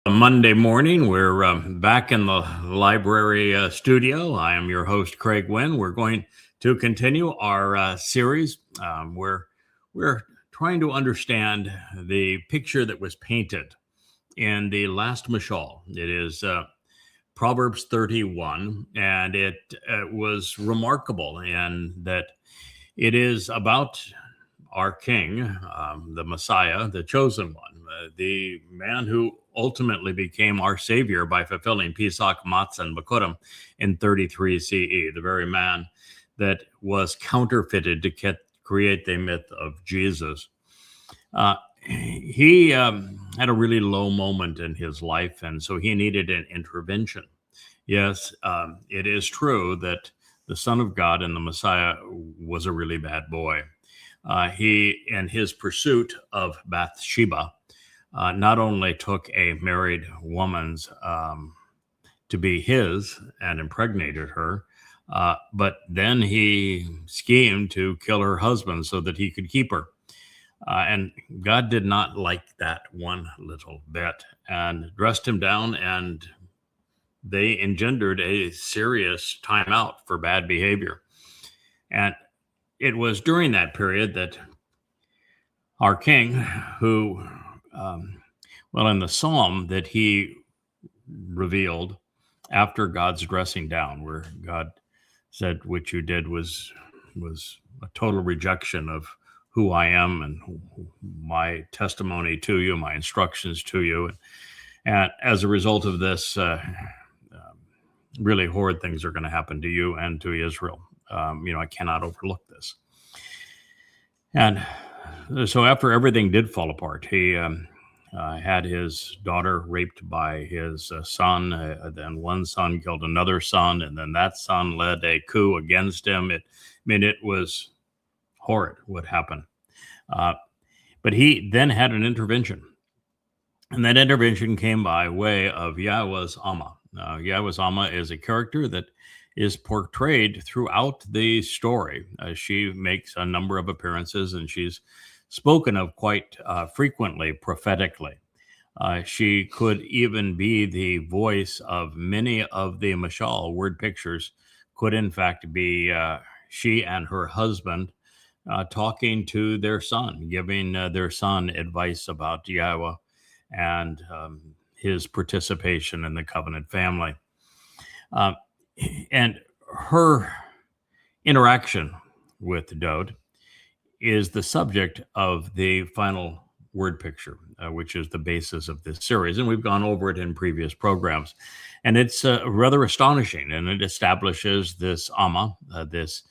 Monday morning. We're back in the library studio. I am your host, Craig Wynn. We're going to continue our series where we're trying to understand the picture that was painted in the last mashal. It is Proverbs 31, and it was remarkable in that it is about our King, the Messiah, the chosen one, the man who ultimately became our Savior by fulfilling Pesach, Matzah, and Bikurim in 33 CE, the very man that was counterfeited to create the myth of Jesus. He had a really low moment in his life, and so he needed an intervention. Yes, it is true that the Son of God and the Messiah was a really bad boy. He, in his pursuit of Bathsheba, not only took a married woman's to be his and impregnated her, but then he schemed to kill her husband so that he could keep her. And God did not like that one little bit and dressed him down, and they engendered a serious timeout for bad behavior. And it was during that period that our King, who, in the psalm that he revealed after God's dressing down, where God said, "What you did was a total rejection of who I am and my testimony to you, my instructions to you, and as a result of this, really horrid things are going to happen to you and to Israel. I cannot overlook this." And so after everything did fall apart, he had his daughter raped by his son. Then one son killed another son, and then that son led a coup against him. It was horrid what happened. But he then had an intervention. And that intervention came by way of Yahweh's Amma. Yahweh's Amma is a character that is portrayed throughout the story. She makes a number of appearances, and she's spoken of quite frequently prophetically. She could even be the voice of many of the mashal word pictures, could in fact be she and her husband talking to their son, giving their son advice about Yahweh and his participation in the covenant family. And her interaction with Dowd is the subject of the final word picture, which is the basis of this series. And we've gone over it in previous programs. And it's rather astonishing. And it establishes this Amma, this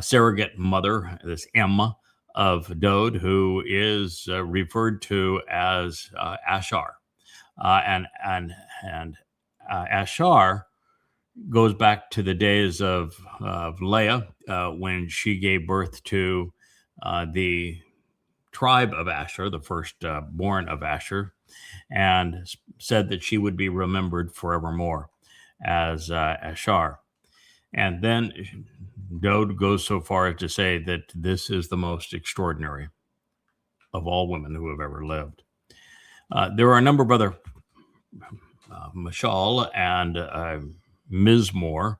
surrogate mother, this Emma of Dowd, who is referred to as Ashar. And Ashar goes back to the days of Leah when she gave birth to the tribe of Asher, the first born of Asher, and said that she would be remembered forevermore as Ashar. And then Dowd goes so far as to say that this is the most extraordinary of all women who have ever lived. There are a number of other mashal and mizmor,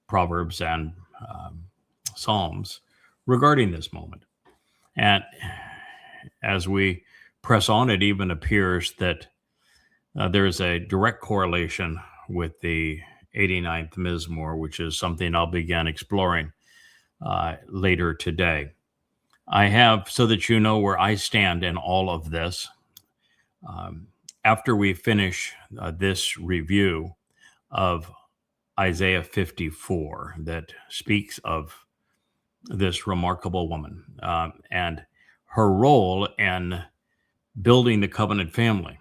proverbs and psalms regarding this moment. And as we press on, it even appears that there is a direct correlation with the 89th mizmor, which is something I'll begin exploring later today. I have, so that you know where I stand in all of this, after we finish this review of Isaiah 54 that speaks of this remarkable woman and her role in building the covenant family.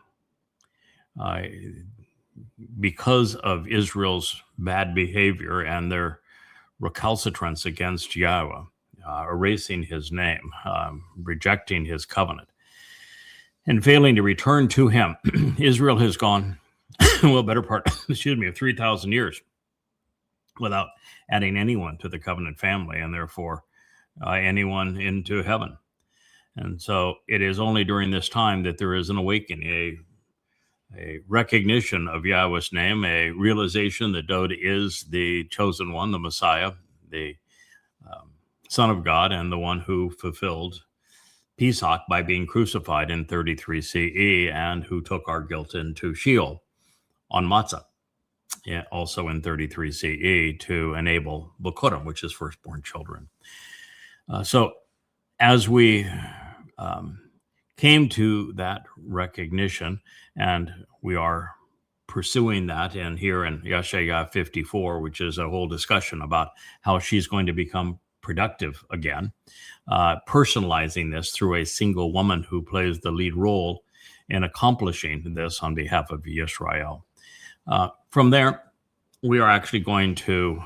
Because of Israel's bad behavior and their recalcitrance against Yahweh, erasing his name, rejecting his covenant, and failing to return to him, Israel has gone, better part, of 3,000 years without adding anyone to the covenant family, and therefore anyone into heaven. And so it is only during this time that there is an awakening, a recognition of Yahweh's name, a realization that Dowd is the chosen one, the Messiah, the Son of God, and the one who fulfilled Pesach by being crucified in 33 CE, and who took our guilt into Sheol on Matzah, also in 33 CE, to enable Bokurim, which is firstborn children. So as we came to that recognition, and we are pursuing that, and here in Yeshaya 54, which is a whole discussion about how she's going to become productive again, personalizing this through a single woman who plays the lead role in accomplishing this on behalf of Yisrael. From there, we are actually going to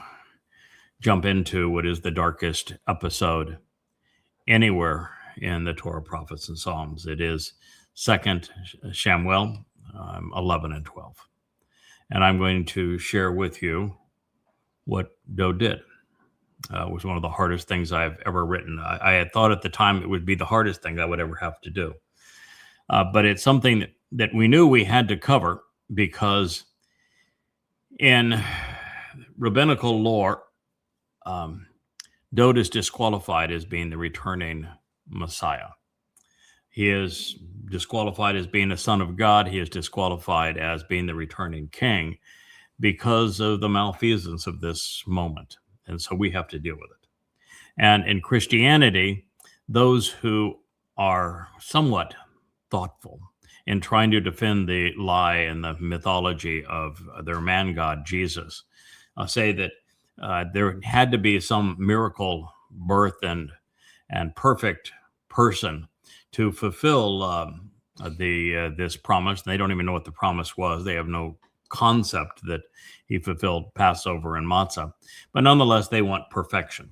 jump into what is the darkest episode anywhere in the Torah, prophets, and Psalms. It is 2nd Shamuw'el 11 and 12. And I'm going to share with you what Dowd did. It was one of the hardest things I've ever written. I had thought at the time it would be the hardest thing I would ever have to do. But it's something that we knew we had to cover, because in rabbinical lore, Dowd is disqualified as being the returning Messiah. He is disqualified as being a son of God. He is disqualified as being the returning king because of the malfeasance of this moment. And so we have to deal with it. And in Christianity, those who are somewhat thoughtful in trying to defend the lie and the mythology of their man God, Jesus, say that there had to be some miracle birth and perfect person to fulfill this promise. They don't even know what the promise was. They have no concept that he fulfilled Passover and matzah. But nonetheless, they want perfection.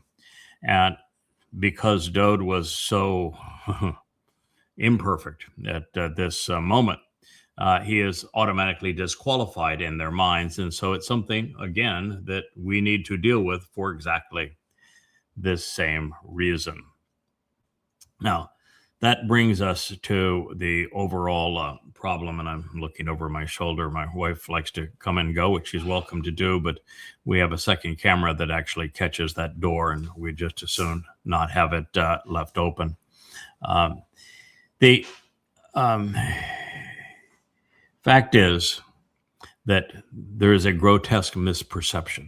And because Dowd was so imperfect at this moment, he is automatically disqualified in their minds. And so it's something, again, that we need to deal with for exactly this same reason. Now, that brings us to the overall problem, and I'm looking over my shoulder. My wife likes to come and go, which she's welcome to do, but we have a second camera that actually catches that door, and we just as soon not have it left open. The fact is that there is a grotesque misperception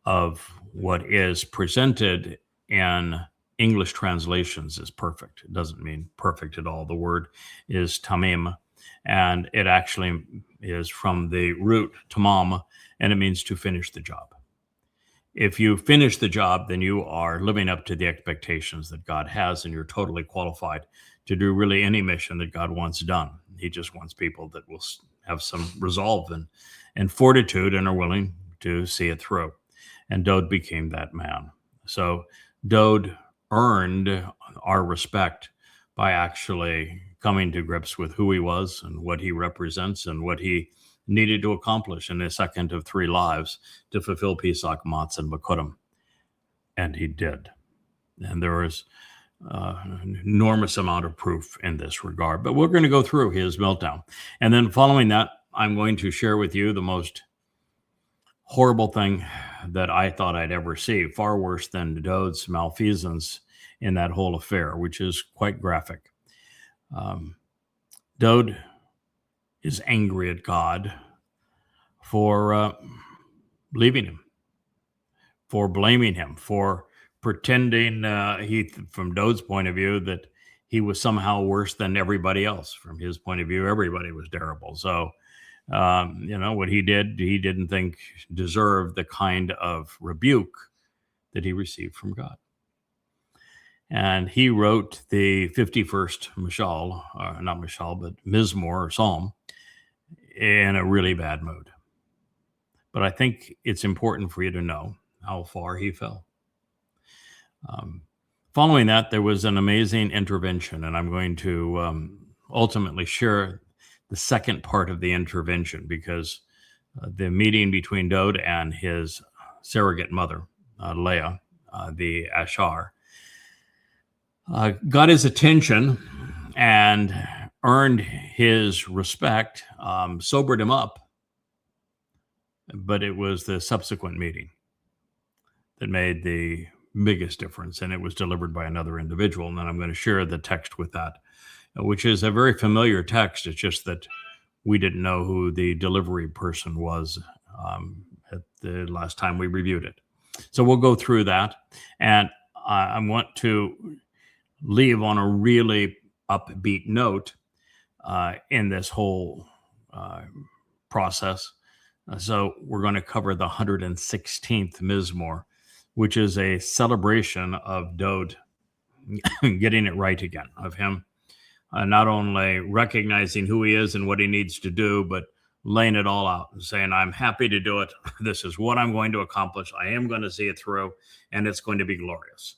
of what is presented in English translations as perfect. It doesn't mean perfect at all. The word is tamim, and it actually is from the root tamam, and it means to finish the job. If you finish the job, then you are living up to the expectations that God has, and you're totally qualified to do really any mission that God wants done. He just wants people that will have some resolve and fortitude and are willing to see it through. And Dowd became that man. So Dowd earned our respect by actually coming to grips with who he was and what he represents and what he needed to accomplish in his second of 3 lives to fulfill Pesach, Matzah, and Bokurim. And he did. And there is an enormous amount of proof in this regard. But we're going to go through his meltdown. And then following that, I'm going to share with you the most horrible thing that I thought I'd ever see, far worse than Dowd's malfeasance in that whole affair, which is quite graphic. Dowd is angry at God for leaving him, for blaming him, for pretending, from Dowd's point of view, that he was somehow worse than everybody else. From his point of view, everybody was terrible. So, what he did, he didn't think deserved the kind of rebuke that he received from God. And he wrote the 51st Mishal, not Mishal, but Mizmor or Psalm, in a really bad mood. But I think it's important for you to know how far he fell. Following that, there was an amazing intervention, and I'm going to ultimately share the second part of the intervention, because the meeting between Dowd and his surrogate mother, Leah, the Ashar, got his attention, and earned his respect, sobered him up, but it was the subsequent meeting that made the biggest difference, and it was delivered by another individual. And then I'm going to share the text with that, which is a very familiar text. It's just that we didn't know who the delivery person was at the last time we reviewed it. So we'll go through that, and I want to leave on a really upbeat note in this whole process. So we're going to cover the 116th Mizmor, which is a celebration of Dowd getting it right again, of him not only recognizing who he is and what he needs to do, but laying it all out and saying, I'm happy to do it. This is what I'm going to accomplish. I am going to see it through, and it's going to be glorious.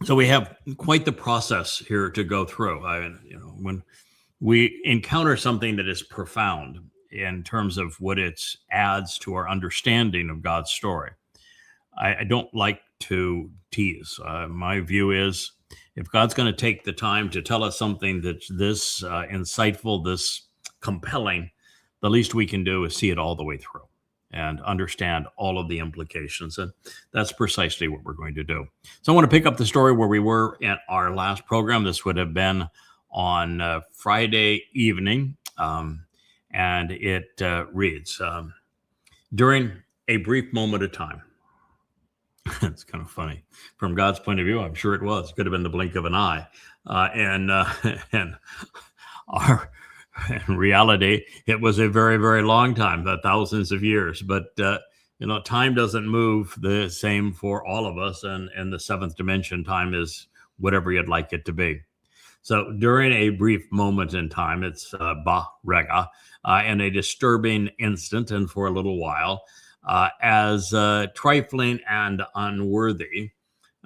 So we have quite the process here to go through. When we encounter something that is profound in terms of what it adds to our understanding of God's story, I don't like to tease. My view is, if God's going to take the time to tell us something that's this insightful, this compelling, the least we can do is see it all the way through and understand all of the implications. And that's precisely what we're going to do. So I want to pick up the story where we were in our last program. This would have been on Friday evening. And it reads, during a brief moment of time. It's kind of funny. From God's point of view, I'm sure it was. It could have been the blink of an eye. And in reality, it was a very, very long time, thousands of years. But, time doesn't move the same for all of us. And the seventh dimension, time is whatever you'd like it to be. So during a brief moment in time, it's Ba-Rega, in a disturbing instant and for a little while, as trifling and unworthy,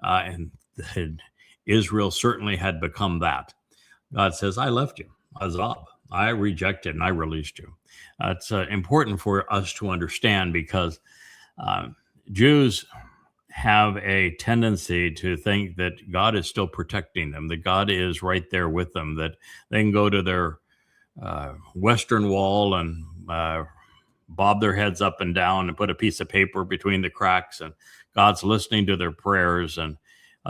and Israel certainly had become that. God says, I left you, Azab. I rejected and I released you. It's important for us to understand, because Jews have a tendency to think that God is still protecting them, that God is right there with them, that they can go to their western wall and bob their heads up and down and put a piece of paper between the cracks, and God's listening to their prayers, and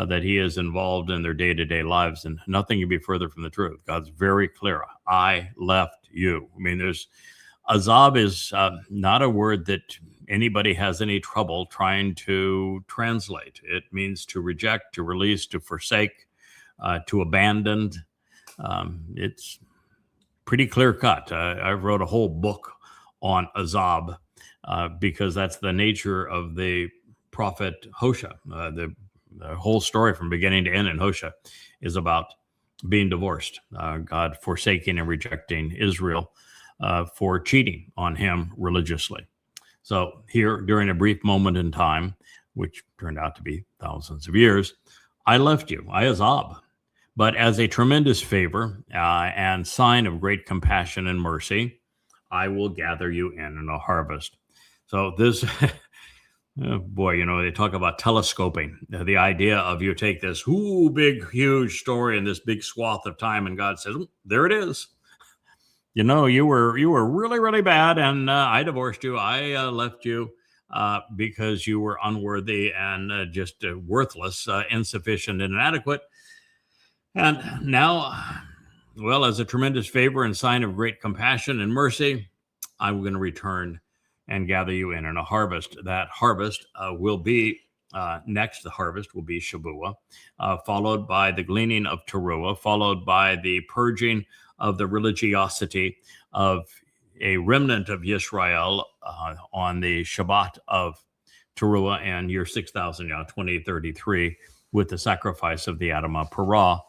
that he is involved in their day-to-day lives. And nothing can be further from the truth. God's very clear. I left you. I mean, Azab is not a word that anybody has any trouble trying to translate. It means to reject, to release, to forsake, to abandon. It's pretty clear cut. I wrote a whole book on Azab because that's the nature of the prophet Hosea. The whole story from beginning to end in Hosea is about being divorced, God forsaking and rejecting Israel for cheating on him religiously. So here, during a brief moment in time, which turned out to be thousands of years, I left you, I Azab, but as a tremendous favor and sign of great compassion and mercy, I will gather you in a harvest. So this, oh boy, they talk about telescoping, the idea of you take this big, huge story in this big swath of time, and God says, there it is. You were really, really bad, and I divorced you. I left you because you were unworthy and just worthless, insufficient, and inadequate. And now, well, as a tremendous favor and sign of great compassion and mercy, I'm going to return and gather you in a harvest. That harvest will be next. The harvest will be Shamuw'el, followed by the gleaning of Towrah, followed by the purging of the religiosity of a remnant of Yisrael on the Shabbat of Towrah and year 6000, 2033, with the sacrifice of the Adamah Parah,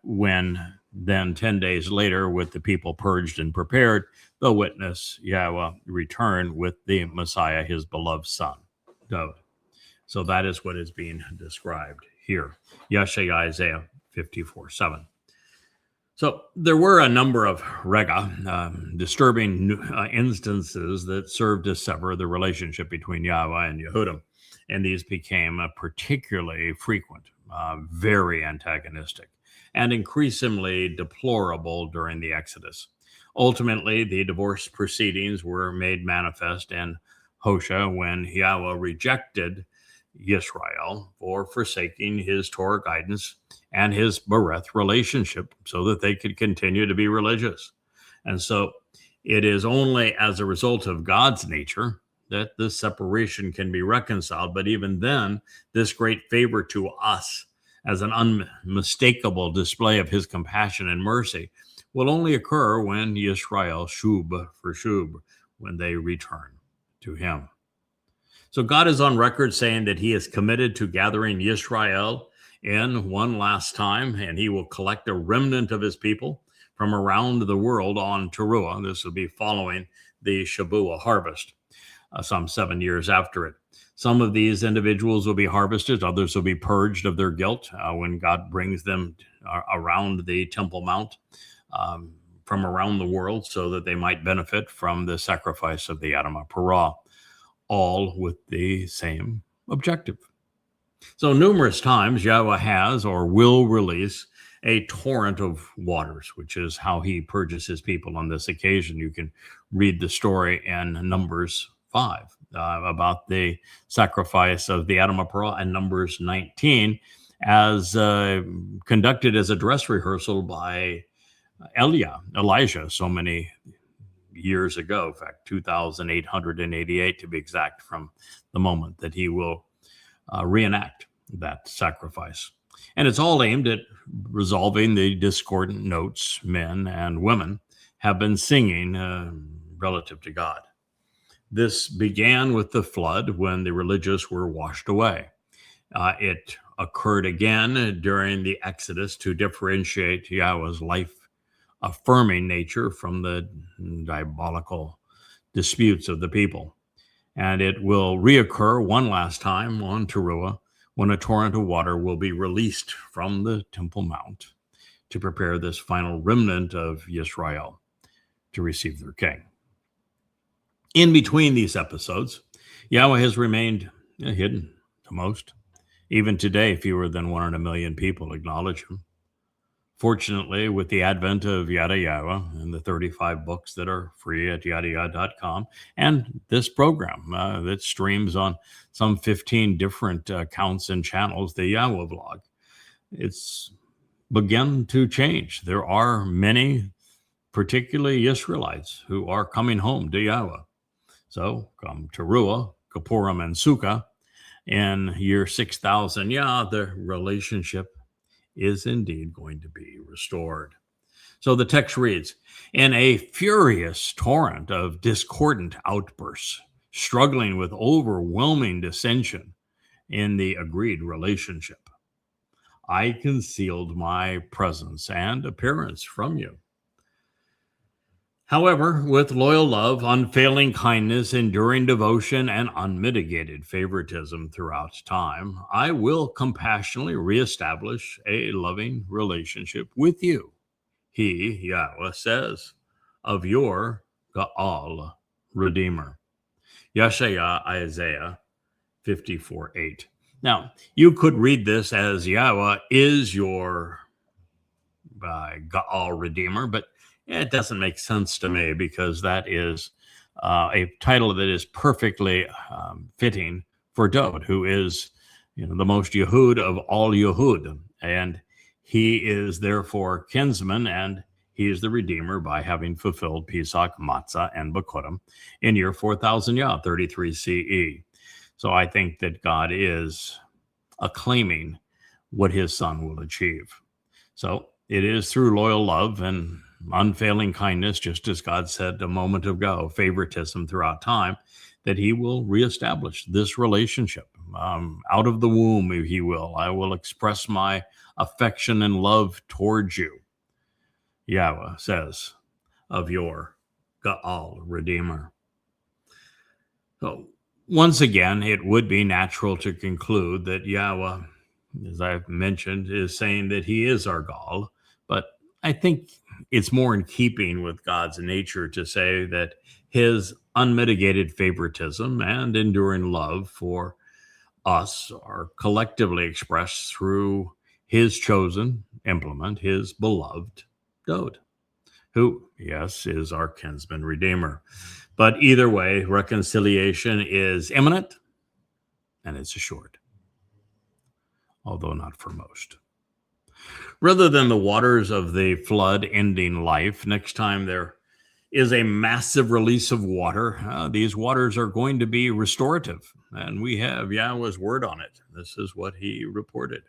when then 10 days later, with the people purged and prepared, the witness Yahweh return with the Messiah, his beloved son, Dowd. So that is what is being described here. Yeshaya, Isaiah 54:7. So there were a number of rega, disturbing instances that served to sever the relationship between Yahweh and Yehudim. And these became particularly frequent, very antagonistic. and increasingly deplorable during the Exodus. Ultimately, the divorce proceedings were made manifest in Hosea when Yahweh rejected Yisrael for forsaking his Torah guidance and his Bereth relationship so that they could continue to be religious. And so it is only as a result of God's nature that this separation can be reconciled. But even then, this great favor to us as an unmistakable display of his compassion and mercy will only occur when Yisrael shub for shub, when they return to him. So God is on record saying that he is committed to gathering Yisrael in one last time, and he will collect a remnant of his people from around the world on Towrah. This will be following the Shamuw'el harvest, some 7 years after it. Some of these individuals will be harvested, others will be purged of their guilt when God brings them around the Temple Mount from around the world so that they might benefit from the sacrifice of the Adamah Parah, all with the same objective. So numerous times Yahweh has or will release a torrent of waters, which is how he purges his people on this occasion. You can read the story in Numbers 5 about the sacrifice of the Adamah Parah, and Numbers 19 as conducted as a dress rehearsal by Elijah so many years ago. In fact, 2,888 to be exact, from the moment that he will reenact that sacrifice. And it's all aimed at resolving the discordant notes men and women have been singing relative to God. This began with the flood when the religious were washed away. It occurred again during the Exodus to differentiate Yahweh's life-affirming nature from the diabolical disputes of the people. And it will reoccur one last time on Towrah when a torrent of water will be released from the Temple Mount to prepare this final remnant of Yisrael to receive their king. In between these episodes, Yahweh has remained hidden to most. Even today, fewer than 1 in a million people acknowledge him. Fortunately, with the advent of Yada Yahweh and the 35 books that are free at yadayah.com, and this program that streams on some 15 different accounts and channels, the Yahweh blog, it's begun to change. There are many, particularly Israelites, who are coming home to Yahweh. So come Towrah, Kippurim, and Sukkah in year 6,000, the relationship is indeed going to be restored. So the text reads, in a furious torrent of discordant outbursts, struggling with overwhelming dissension in the agreed relationship, I concealed my presence and appearance from you. However, with loyal love, unfailing kindness, enduring devotion, and unmitigated favoritism throughout time, I will compassionately reestablish a loving relationship with you, he, Yahweh, says, of your Ga'al Redeemer. Yeshaya, Isaiah 54:8. Now, you could read this as Yahweh is your Ga'al Redeemer, but it doesn't make sense to me, because that is a title that is perfectly fitting for Dowd, who is the most Yehud of all Yehud. And he is therefore kinsman, and he is the Redeemer by having fulfilled Pesach, Matzah, and Bakodim in year 4000 33 CE. So I think that God is acclaiming what his son will achieve. So it is through loyal love and unfailing kindness, just as God said a moment ago, favoritism throughout time, that he will reestablish this relationship. Out of the womb, if he will, I will express my affection and love towards you, Yahweh says, of your Ga'al Redeemer. So once again, it would be natural to conclude that Yahweh, as I've mentioned, is saying that he is our Ga'al, but I think it's more in keeping with God's nature to say that his unmitigated favoritism and enduring love for us are collectively expressed through his chosen implement, his beloved Dowd, who, yes, is our kinsman redeemer. But either way, reconciliation is imminent and it's assured, although not for most. Rather than the waters of the flood ending life, next time there is a massive release of water, these waters are going to be restorative. And we have Yahweh's word on it. This is what he reported.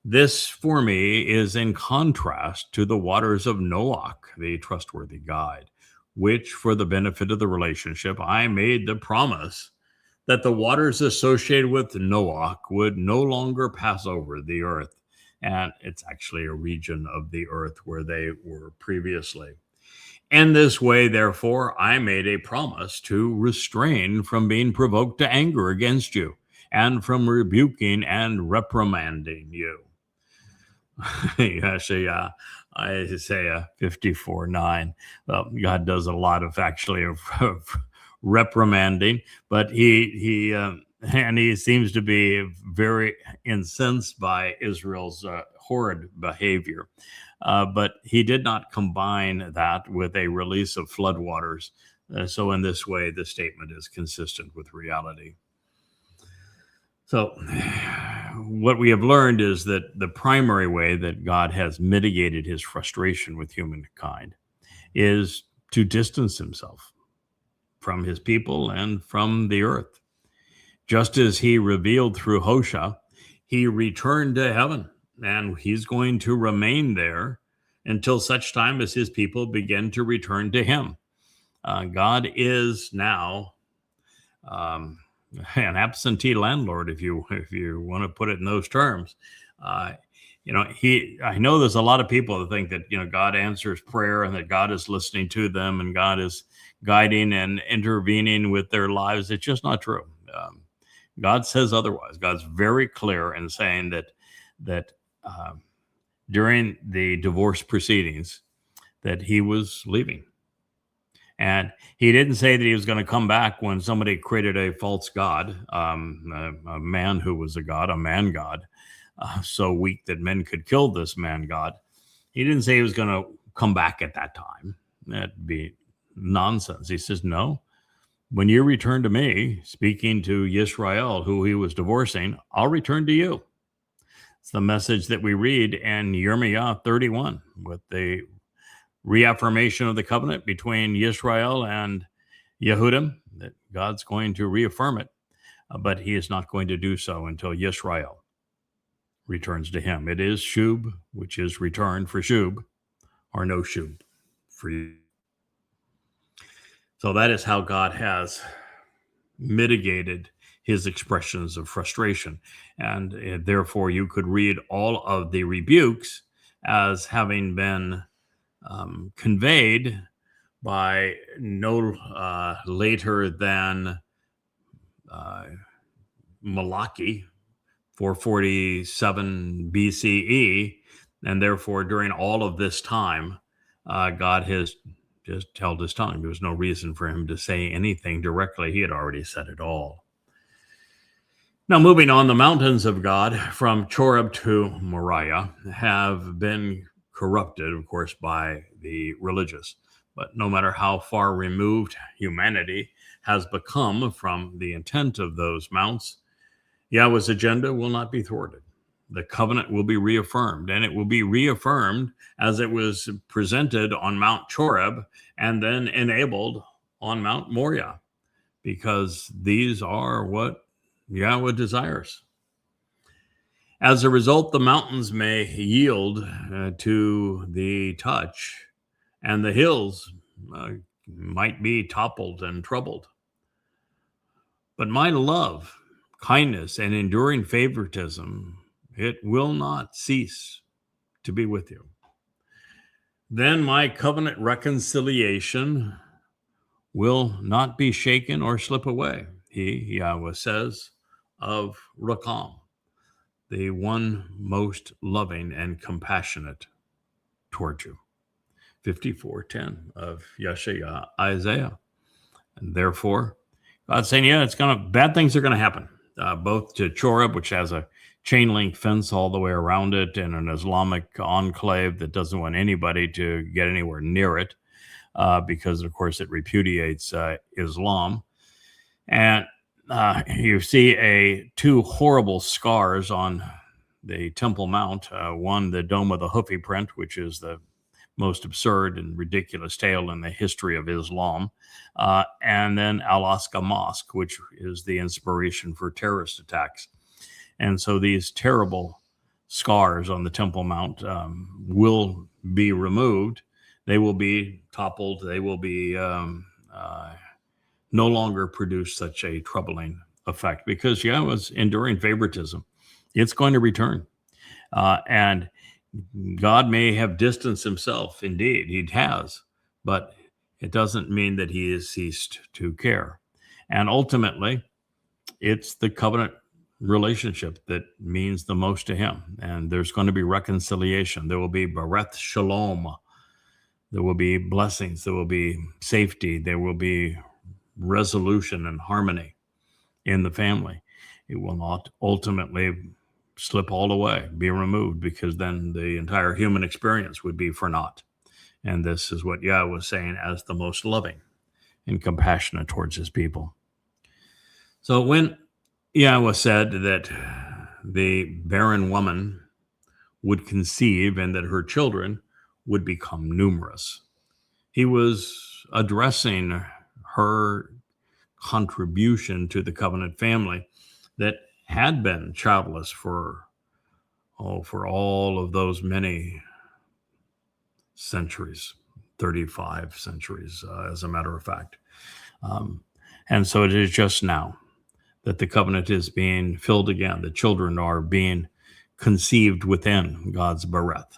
This, for me, is in contrast to the waters of Noach, the trustworthy guide, which, for the benefit of the relationship, I made the promise that the waters associated with Noach would no longer pass over the earth. And it's actually a region of the earth where they were previously. In this way, therefore, I made a promise to restrain from being provoked to anger against you and from rebuking and reprimanding you. Isaiah 54:9. Well, God does a lot of actually of reprimanding, but he seems to be very incensed by Israel's horrid behavior. But he did not combine that with a release of floodwaters. So in this way, the statement is consistent with reality. So what we have learned is that the primary way that God has mitigated his frustration with humankind is to distance himself from his people and from the earth. Just as he revealed through Hosea, he returned to heaven, and he's going to remain there until such time as his people begin to return to him. God is now an absentee landlord, if you want to put it in those terms. I know there's a lot of people that think that God answers prayer and that God is listening to them and God is guiding and intervening with their lives. It's just not true. God says otherwise. God's very clear in saying that during the divorce proceedings that he was leaving. And he didn't say that he was going to come back when somebody created a false god, a man who was a god, a man god, so weak that men could kill this man god. He didn't say he was going to come back at that time. That'd be nonsense. He says, no, when you return to me, speaking to Yisrael, who he was divorcing, I'll return to you. It's the message that we read in Yirmiyah 31 with the reaffirmation of the covenant between Yisrael and Yehudim, that God's going to reaffirm it, but he is not going to do so until Yisrael returns to him. It is Shub, which is return for Shub, or no Shub for you. So that is how God has mitigated his expressions of frustration. And therefore, you could read all of the rebukes as having been conveyed by no later than Malachi, 447 BCE. And therefore, during all of this time, God has just held his tongue. There was no reason for him to say anything directly. He had already said it all. Now, moving on, the mountains of God from Choreb to Moriah have been corrupted, of course, by the religious. But no matter how far removed humanity has become from the intent of those mounts, Yahweh's agenda will not be thwarted. The covenant will be reaffirmed, and it will be reaffirmed as it was presented on Mount Choreb and then enabled on Mount Moriah, because these are what Yahweh desires. As a result, the mountains may yield to the touch, and the hills might be toppled and troubled. But my love, kindness, and enduring favoritism, it will not cease to be with you. Then my covenant reconciliation will not be shaken or slip away. He, Yahweh, says of Rakam, the one most loving and compassionate toward you. 54:10 of Yeshaya, Isaiah. And therefore, God's saying, bad things are going to happen, both to Choreb, which has a chain link fence all the way around it, and an Islamic enclave that doesn't want anybody to get anywhere near it because, of course, it repudiates Islam. And you see two horrible scars on the Temple Mount. One, the Dome of the Hoofi print, which is the most absurd and ridiculous tale in the history of Islam. And then Al-Aqsa Mosque, which is the inspiration for terrorist attacks. And so these terrible scars on the Temple Mount will be removed. They will be toppled. They will be no longer produce such a troubling effect because Yahweh was enduring favoritism. It's going to return. And God may have distanced himself. Indeed, he has. But it doesn't mean that he has ceased to care. And ultimately, it's the covenant relationship that means the most to him. And there's going to be reconciliation. There will be Bereth Shalom. There will be blessings. There will be safety. There will be resolution and harmony in the family. It will not ultimately slip all away, be removed, because then the entire human experience would be for naught. And this is what Yah was saying as the most loving and compassionate towards his people. So when Yahweh said that the barren woman would conceive and that her children would become numerous, he was addressing her contribution to the covenant family that had been childless for all of those many centuries, 35 centuries, as a matter of fact. And so it is just now that the covenant is being filled again. The children are being conceived within God's bereth.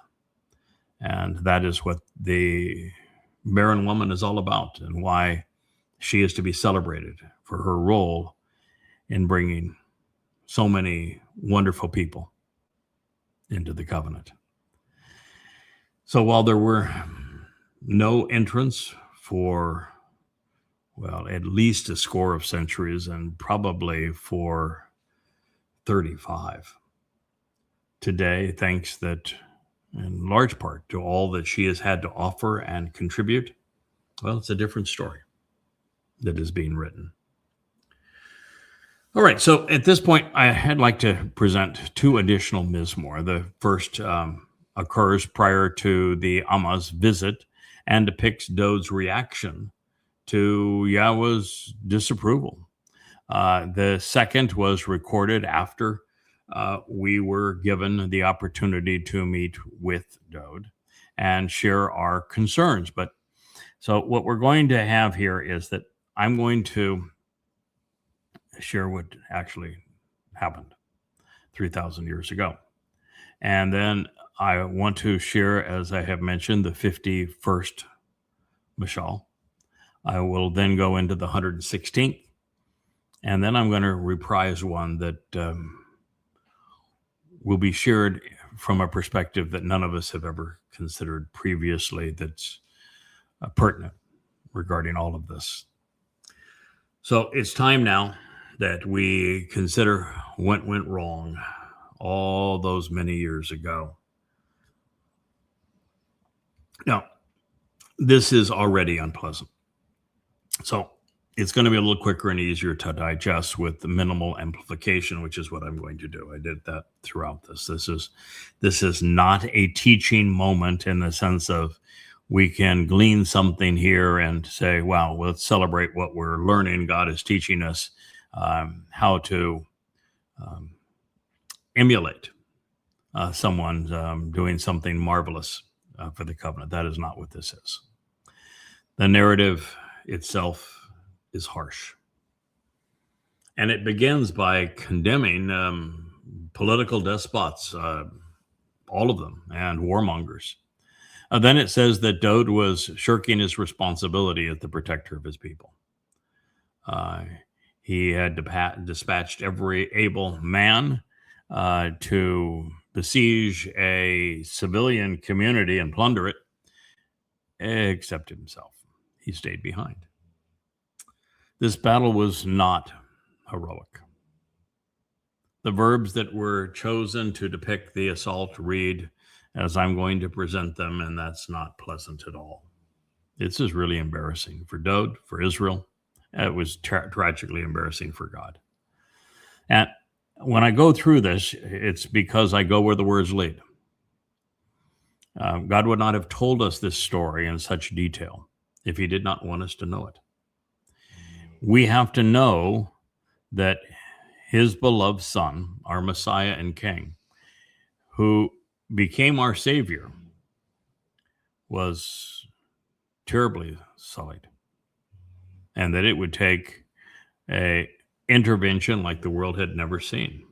And that is what the barren woman is all about and why she is to be celebrated for her role in bringing so many wonderful people into the covenant. So while there were no entrants for, well, at least a score of centuries and probably for 35, today, thanks that in large part to all that she has had to offer and contribute, well, it's a different story that is being written. All right, so at this point, I'd like to present two additional Mizmor. The first occurs prior to the Amah's visit and depicts Dowd's reaction to Yahweh's disapproval. The second was recorded after we were given the opportunity to meet with Dowd and share our concerns. But so what we're going to have here is that I'm going to share what actually happened 3,000 years ago. And then I want to share, as I have mentioned, the 51st Mashal. I will then go into the 116th. And then I'm going to reprise one that will be shared from a perspective that none of us have ever considered previously that's pertinent regarding all of this. So it's time now that we consider what went wrong all those many years ago. Now, this is already unpleasant. So it's going to be a little quicker and easier to digest with the minimal amplification, which is what I'm going to do. I did that throughout this. This is not a teaching moment in the sense of we can glean something here and say, wow, let's celebrate what we're learning. God is teaching us how to emulate someone doing something marvelous for the covenant. That is not what this is. The narrative itself is harsh. And it begins by condemning political despots, all of them, and warmongers. Then it says that Dowd was shirking his responsibility as the protector of his people. He had dispatched every able man to besiege a civilian community and plunder it, except himself. He stayed behind. This battle was not heroic. The verbs that were chosen to depict the assault read as I'm going to present them, and that's not pleasant at all. This is really embarrassing for Dowd, for Israel. It was tragically embarrassing for God. And when I go through this, it's because I go where the words lead. God would not have told us this story in such detail if he did not want us to know it. We have to know that his beloved Son, our Messiah and King, who became our Savior, was terribly sullied, and that it would take a intervention like the world had never seen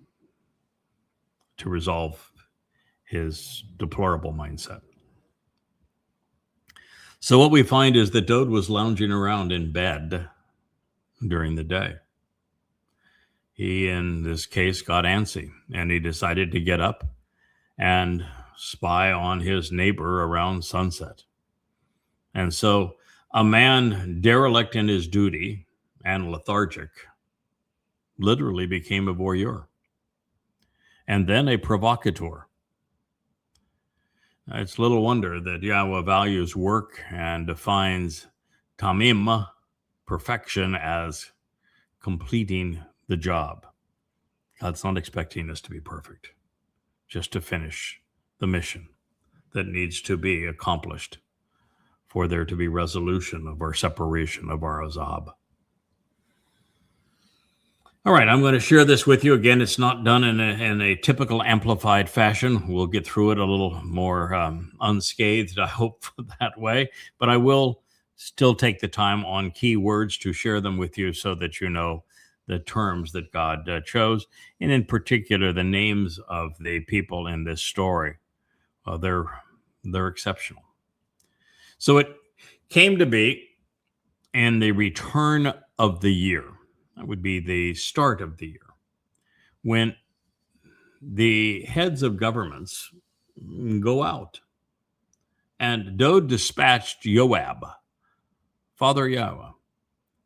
to resolve his deplorable mindset. So what we find is that Dowd was lounging around in bed during the day. He, in this case, got antsy, and he decided to get up and spy on his neighbor around sunset. And so a man derelict in his duty and lethargic literally became a voyeur, and then a provocateur. It's little wonder that Yahweh values work and defines tamim, perfection, as completing the job. God's not expecting us to be perfect, just to finish the mission that needs to be accomplished for there to be resolution of our separation, of our azab. All right, I'm going to share this with you. Again, it's not done in a typical amplified fashion. We'll get through it a little more unscathed, I hope, that way. But I will still take the time on key words to share them with you so that you know the terms that God chose, and in particular, the names of the people in this story. They're exceptional. So it came to be in the return of the year. That would be the start of the year, when the heads of governments go out. And Dowd dispatched Yoab, Father Yahweh,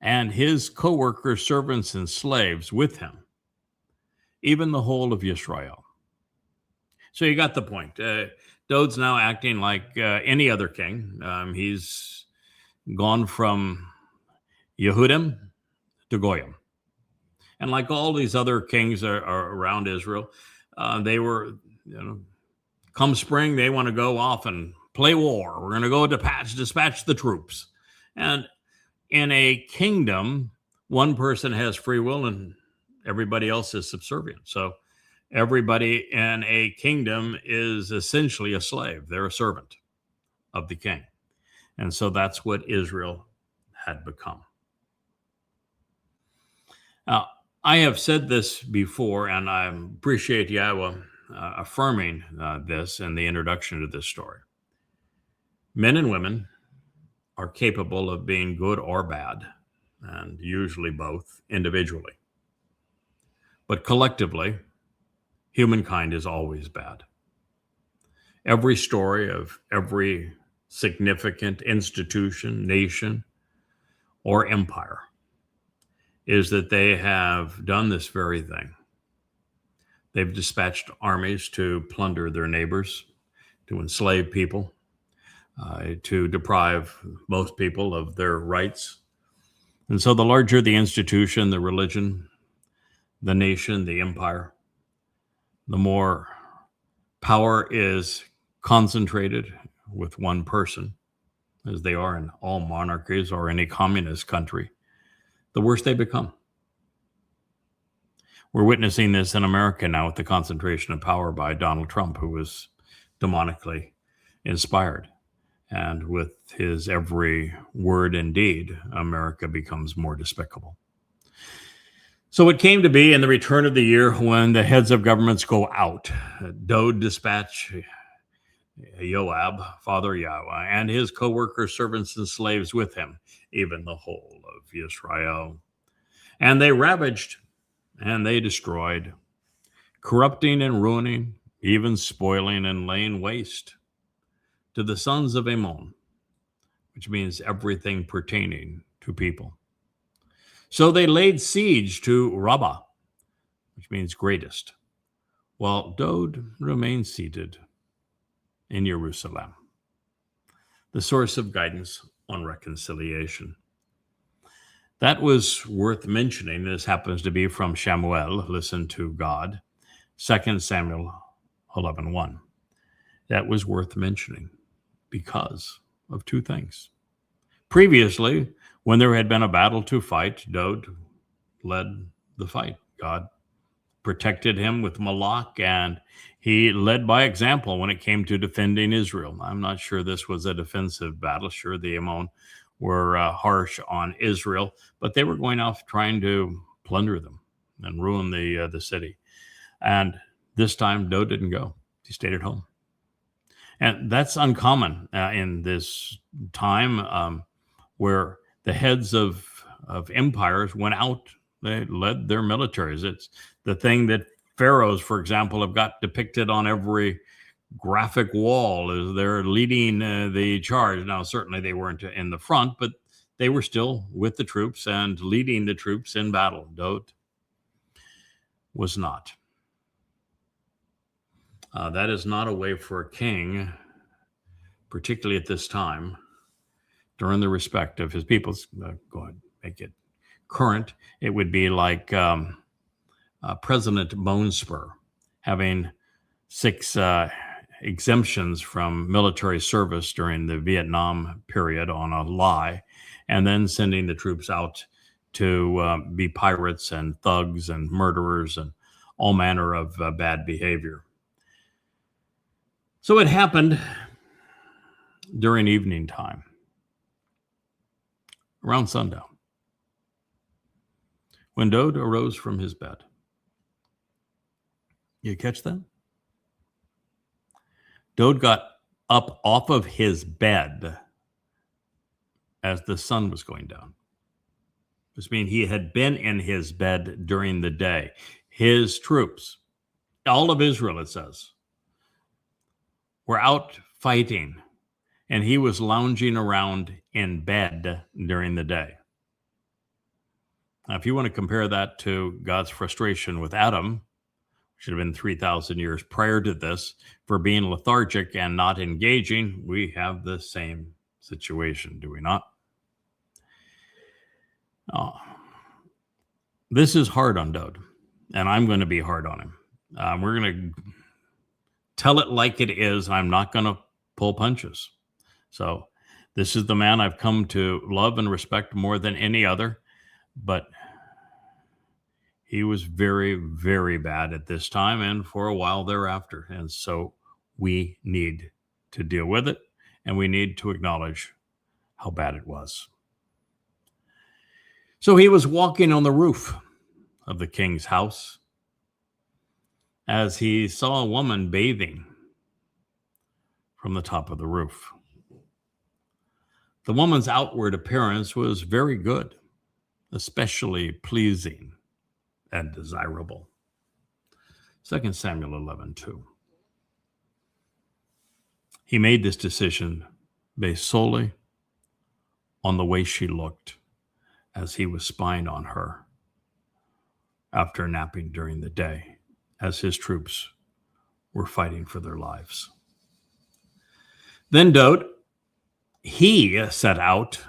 and his co-workers, servants, and slaves with him, even the whole of Israel. So you got the point. Dowd's now acting like any other king. He's gone from Yehudim to Goyim. And like all these other kings are around Israel, they were, come spring, they want to go off and play war. We're going to go dispatch the troops. And in a kingdom, one person has free will and everybody else is subservient. So everybody in a kingdom is essentially a slave. They're a servant of the king. And so that's what Israel had become. Now, I have said this before, and I appreciate Yahweh affirming this in the introduction to this story. Men and women are capable of being good or bad, and usually both individually. But collectively, humankind is always bad. Every story of every significant institution, nation, or empire is that they have done this very thing. They've dispatched armies to plunder their neighbors, to enslave people, to deprive most people of their rights. And so the larger the institution, the religion, the nation, the empire, the more power is concentrated with one person, as they are in all monarchies or any communist country, the worse they become. We're witnessing this in America now with the concentration of power by Donald Trump, who was demonically inspired. And with his every word and deed, America becomes more despicable. So it came to be in the return of the year when the heads of governments go out. Dowd dispatched Yoab, Father Yahweh, and his co-workers, servants, and slaves with him, even the whole of Israel. And they ravaged and they destroyed, corrupting and ruining, even spoiling and laying waste to the sons of Ammon, which means everything pertaining to people. So they laid siege to Rabbah, which means greatest. while Dowd remained seated in Yaruwshalaim, the source of guidance on reconciliation. That was worth mentioning. This happens to be from Shamuw'el, Listen to God, 2 Samuel 11:1. That was worth mentioning because of two things. Previously, when there had been a battle to fight, Dowd led the fight. God protected him with Malak, and he led by example when it came to defending Israel. I'm not sure this was a defensive battle. Sure, the Ammon were harsh on Israel, but they were going off trying to plunder them and ruin the city. And this time, Dowd didn't go. He stayed at home. And that's uncommon in this time where the heads of empires went out. They led their militaries. It's the thing that pharaohs, for example, have got depicted on every graphic wall as they're leading the charge. Now, certainly they weren't in the front, but they were still with the troops and leading the troops in battle. Dowd was not. That is not a way for a king, particularly at this time, to earn the respect of his people. Go ahead, make it current. It would be like President Bonespur having 6 exemptions from military service during the Vietnam period on a lie, and then sending the troops out to be pirates and thugs and murderers and all manner of bad behavior. So it happened during evening time, around sundown, when Dowd arose from his bed. You catch that? Dowd got up off of his bed as the sun was going down. This means he had been in his bed during the day. His troops, all of Israel, it says, were out fighting, and he was lounging around in bed during the day. Now, if you want to compare that to God's frustration with Adam, which had been 3,000 years prior to this, for being lethargic and not engaging, we have the same situation, do we not? This is hard on Dowd, and I'm going to be hard on him. We're going to tell it like it is. I'm not going to pull punches. So this is the man I've come to love and respect more than any other, but he was very, very bad at this time and for a while thereafter. And so we need to deal with it, and we need to acknowledge how bad it was. So he was walking on the roof of the king's house as he saw a woman bathing from the top of the roof. The woman's outward appearance was very good, especially pleasing and desirable. 2 Samuel 11:2. He made this decision based solely on the way she looked as he was spying on her after napping during the day as his troops were fighting for their lives. Then Dowd, he set out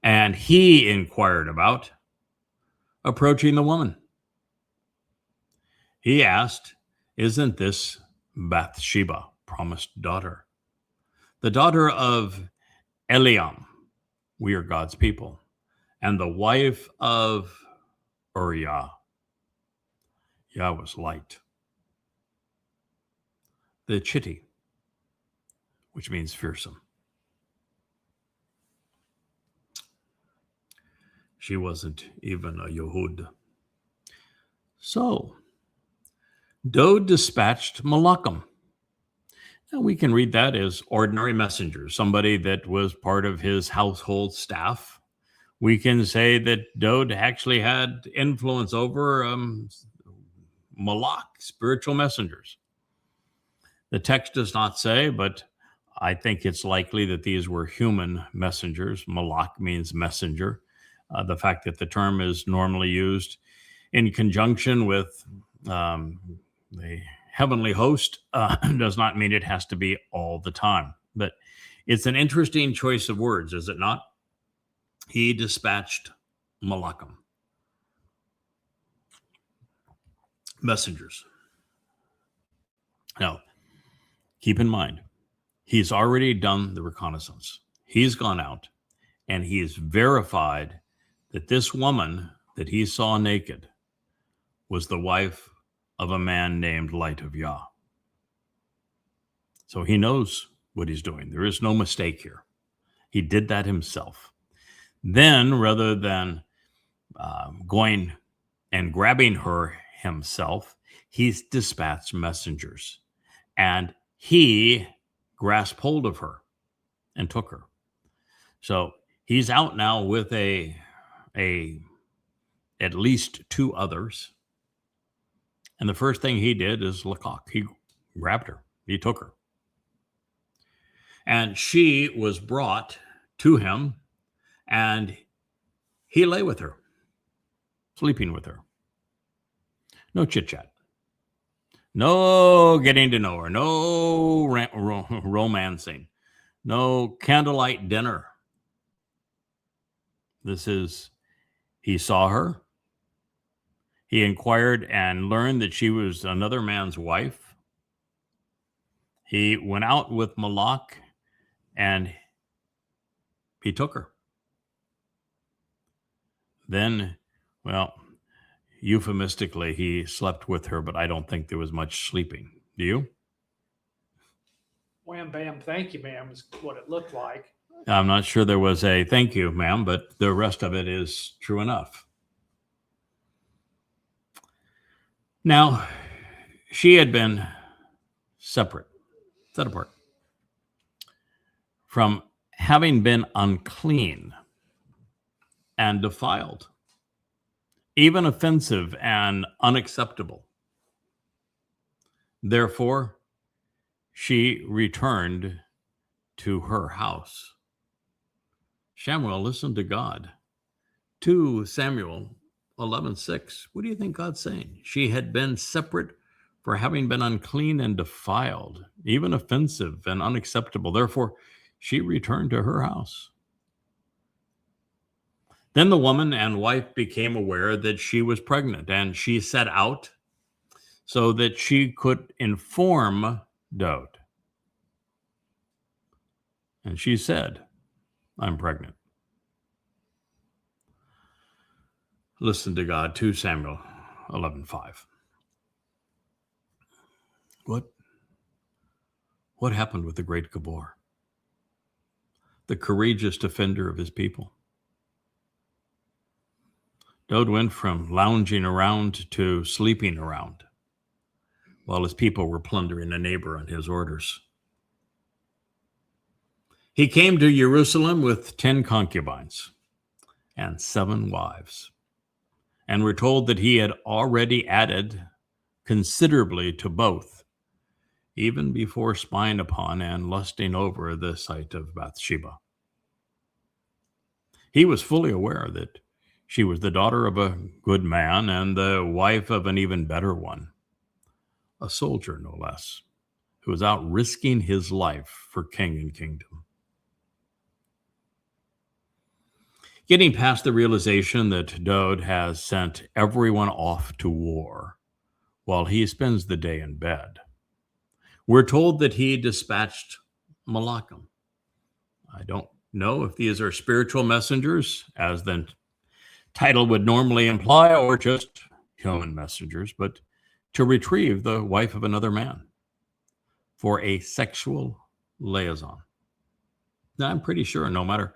and he inquired about approaching the woman. He asked, "Isn't this Bathsheba, promised daughter, the daughter of Eliam, we are God's people, and the wife of Uwryah?" Yah was light. The Chitty, which means fearsome. She wasn't even a Yehud. So, Dowd dispatched Malachim. Now we can read that as ordinary messengers, somebody that was part of his household staff. We can say that Dowd actually had influence over Malach, spiritual messengers. The text does not say, but I think it's likely that these were human messengers. Malach means messenger. The fact that the term is normally used in conjunction with the heavenly host does not mean it has to be all the time. But it's an interesting choice of words, is it not? He dispatched malachim, messengers. Now, keep in mind, he's already done the reconnaissance. He's gone out and he's verified that this woman that he saw naked was the wife of a man named Light of Yah. So he knows what he's doing. There is no mistake here. He did that himself. Then, rather than going and grabbing her himself, he's dispatched messengers. And he grasped hold of her and took her. So he's out now with at least two others. And the first thing he did is lakak. He grabbed her. He took her. And she was brought to him, and he lay with her, sleeping with her. No chit-chat. No getting to know her. No romancing. No candlelight dinner. He saw her. He inquired and learned that she was another man's wife. He went out with Malak and he took her. Then, well, euphemistically, he slept with her, but I don't think there was much sleeping. Do you? Wham, bam, thank you, ma'am, is what it looked like. I'm not sure there was a thank you, ma'am, but the rest of it is true enough. Now, she had been separate, set apart from having been unclean and defiled, even offensive and unacceptable. Therefore, she returned to her house. Shamuw'el listened to God. 2 Samuel 11:6. What do you think God's saying? She had been separate for having been unclean and defiled, even offensive and unacceptable. Therefore, she returned to her house. Then the woman and wife became aware that she was pregnant, and she set out so that she could inform Dowd. And she said, I'm pregnant. Listen to God, 2 Samuel 11:5. What happened with the great Gabor? The courageous defender of his people. Dowd went from lounging around to sleeping around while his people were plundering a neighbor on his orders. He came to Jerusalem with 10 concubines and 7 wives, and we're told that he had already added considerably to both, even before spying upon and lusting over the site of Bathsheba. He was fully aware that she was the daughter of a good man and the wife of an even better one, a soldier no less, who was out risking his life for king and kingdom. Getting past the realization that Dowd has sent everyone off to war while he spends the day in bed, we're told that he dispatched malachim. I don't know if these are spiritual messengers, as the title would normally imply, or just human messengers, but to retrieve the wife of another man for a sexual liaison. Now, I'm pretty sure no matter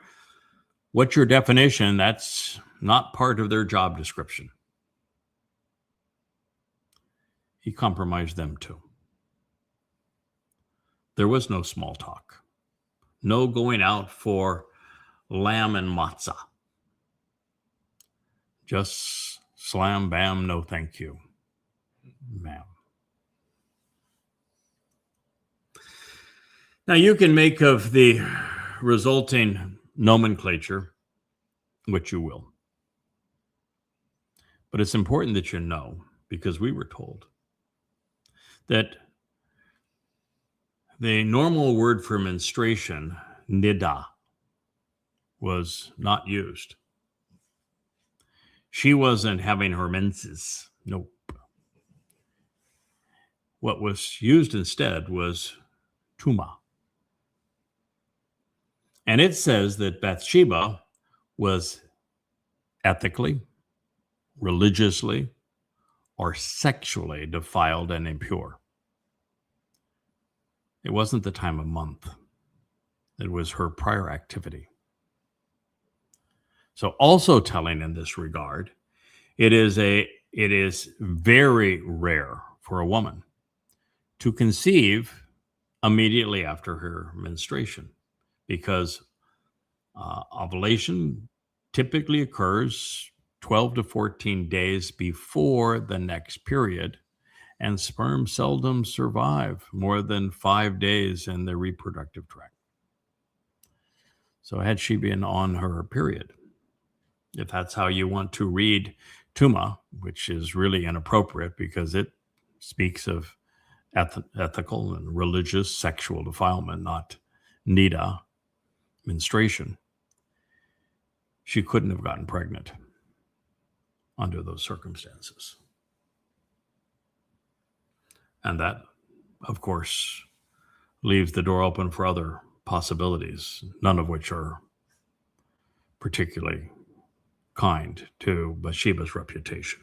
what's your definition, that's not part of their job description. He compromised them too. There was no small talk, no going out for lamb and matzah. Just slam, bam, no thank you, ma'am. Now you can make of the resulting nomenclature what you will. But it's important that you know, because we were told that the normal word for menstruation, nida, was not used. She wasn't having her menses. Nope. What was used instead was tuma. And it says that Bathsheba was ethically, religiously, or sexually defiled and impure. It wasn't the time of month. It was her prior activity. So also telling in this regard, it is very rare for a woman to conceive immediately after her menstruation, because ovulation typically occurs 12 to 14 days before the next period, and sperm seldom survive more than 5 days in the reproductive tract. So had she been on her period, if that's how you want to read tuma, which is really inappropriate because it speaks of ethical and religious sexual defilement, not nida, menstruation, she couldn't have gotten pregnant under those circumstances. And that, of course, leaves the door open for other possibilities, none of which are particularly kind to Bathsheba's reputation.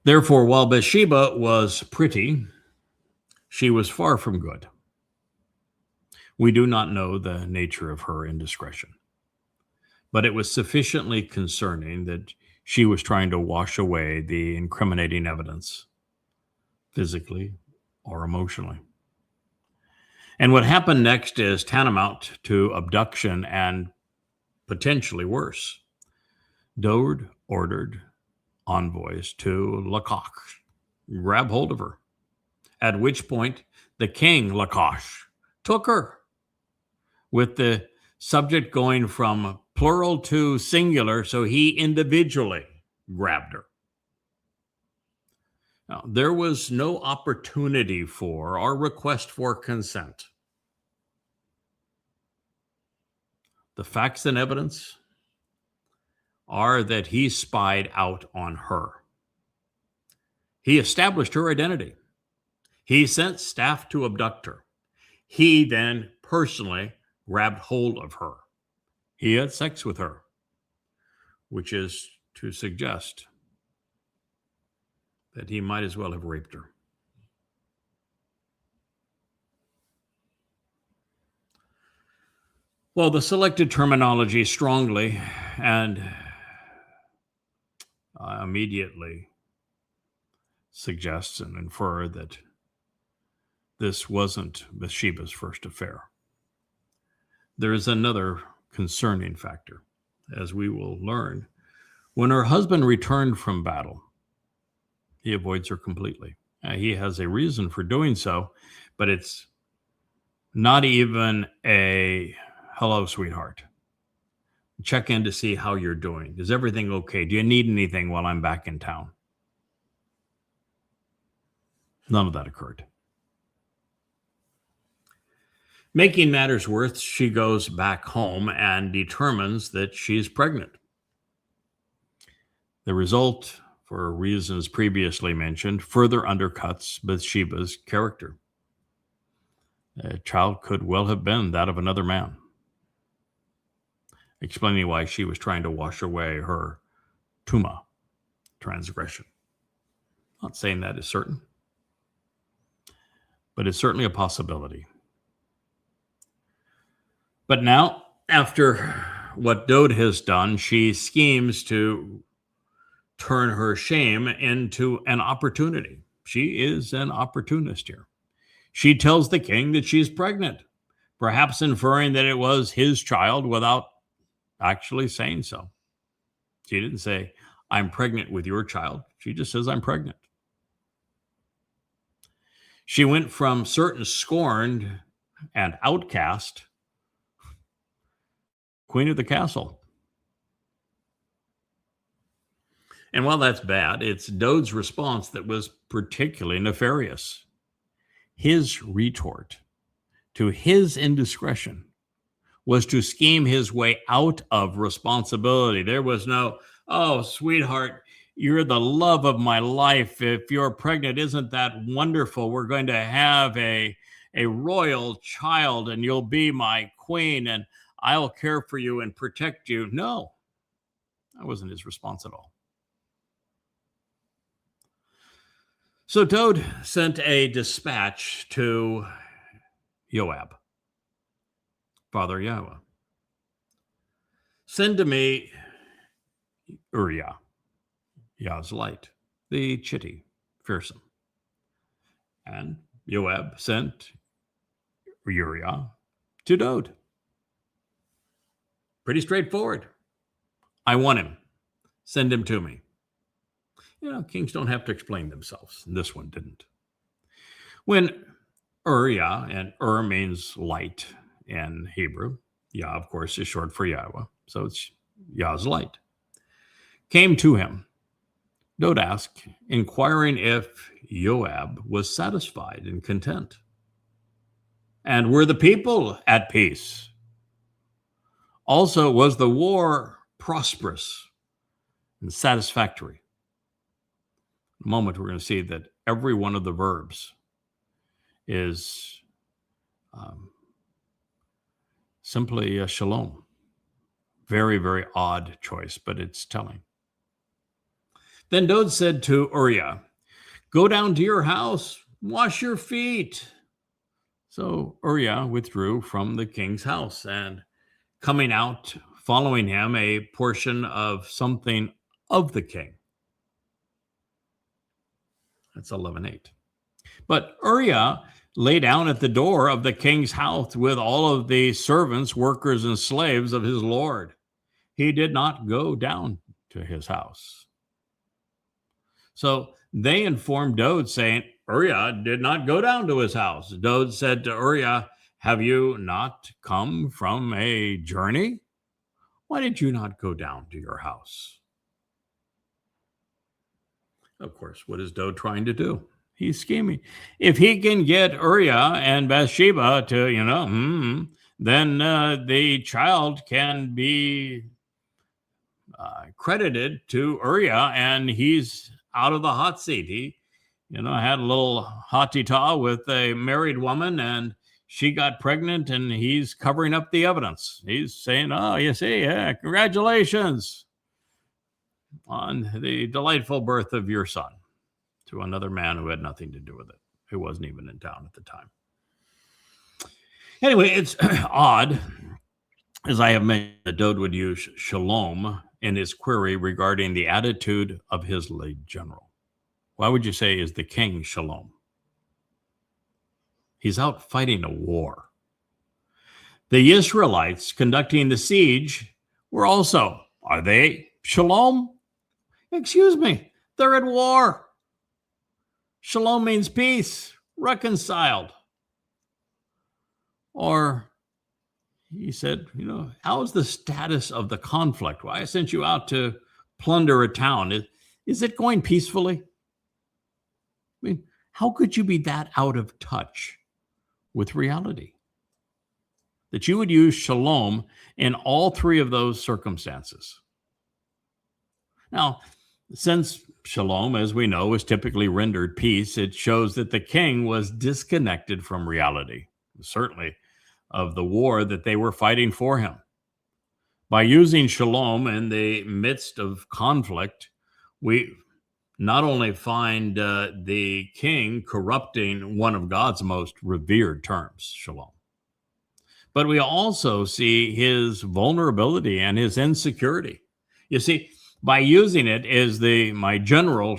Therefore, while Bathsheba was pretty, she was far from good. We do not know the nature of her indiscretion, but it was sufficiently concerning that she was trying to wash away the incriminating evidence, physically or emotionally. And what happened next is tantamount to abduction and potentially worse. Dowd ordered envoys to Lachish, grab hold of her, at which point the king, Lachish, took her, with the subject going from plural to singular, so he individually grabbed her. Now, there was no opportunity for or request for consent. The facts and evidence are that he spied out on her. He established her identity. He sent staff to abduct her. He then personally grabbed hold of her. He had sex with her, which is to suggest that he might as well have raped her. Well, the selected terminology strongly and immediately suggests and infer that this wasn't Bathsheba's first affair. There is another concerning factor, as we will learn. When her husband returned from battle, he avoids her completely. He has a reason for doing so, but it's not even a hello, sweetheart. Check in to see how you're doing. Is everything okay? Do you need anything while I'm back in town? None of that occurred. Making matters worse, she goes back home and determines that she's pregnant. The result, for reasons previously mentioned, further undercuts Bathsheba's character. A child could well have been that of another man, explaining why she was trying to wash away her tuma, transgression. Not saying that is certain, but it's certainly a possibility. But now, after what Dowd has done, she schemes to turn her shame into an opportunity. She is an opportunist here. She tells the king that she's pregnant, perhaps inferring that it was his child without actually saying so. She didn't say, I'm pregnant with your child. She just says, I'm pregnant. She went from certain scorned and outcast, queen of the castle. And while that's bad, it's Dowd's response that was particularly nefarious. His retort to his indiscretion was to scheme his way out of responsibility. There was no, oh, sweetheart, you're the love of my life. If you're pregnant, isn't that wonderful? We're going to have a royal child and you'll be my queen and I'll care for you and protect you. No, that wasn't his response at all. So Dowd sent a dispatch to Yoab, Father Yahweh. Send to me Uwryah, Yah's light, the chitty, fearsome. And Yoab sent Uwryah to Dowd. Pretty straightforward. I want him. Send him to me. You know, kings don't have to explain themselves. This one didn't. When Uwryah, and means light in Hebrew, Yah, of course, is short for Yahweh, so it's Yah's light, came to him, Dowd asked, inquiring if Yoab was satisfied and content. And were the people at peace? Also, was the war prosperous and satisfactory? In a moment, we're going to see that every one of the verbs is simply a shalom. Very, very odd choice, but it's telling. Then Dowd said to Uwryah, go down to your house, wash your feet. So Uwryah withdrew from the king's house, and coming out, following him, a portion of something of the king. That's 11:8. But Uwryah lay down at the door of the king's house with all of the servants, workers, and slaves of his lord. He did not go down to his house. So they informed Dowd, saying, Uwryah did not go down to his house. Dowd said to Uwryah, have you not come from a journey? Why did you not go down to your house? Of course, what is Dowd trying to do? He's scheming. If he can get Uwryah and Bathsheba to, then the child can be credited to Uwryah, and he's out of the hot seat. He, had a little hotty-taw with a married woman, and she got pregnant, and he's covering up the evidence. He's saying, oh, you see, congratulations on the delightful birth of your son, to another man who had nothing to do with it, who wasn't even in town at the time. Anyway, it's odd, as I have mentioned, that Dowd would use shalom in his query regarding the attitude of his late general. Why would you say is the king shalom? He's out fighting a war. The Israelites conducting the siege were also, are they shalom? Excuse me, they're at war. Shalom means peace, reconciled. Or he said, how's the status of the conflict? Well, I sent you out to plunder a town. Is it going peacefully? I mean, how could you be that out of touch with reality? That you would use shalom in all three of those circumstances. Now, since shalom, as we know, is typically rendered peace, it shows that the king was disconnected from reality, certainly of the war that they were fighting for him. By using shalom in the midst of conflict, we not only find the king corrupting one of God's most revered terms, shalom, but we also see his vulnerability and his insecurity. You see, by using it as my general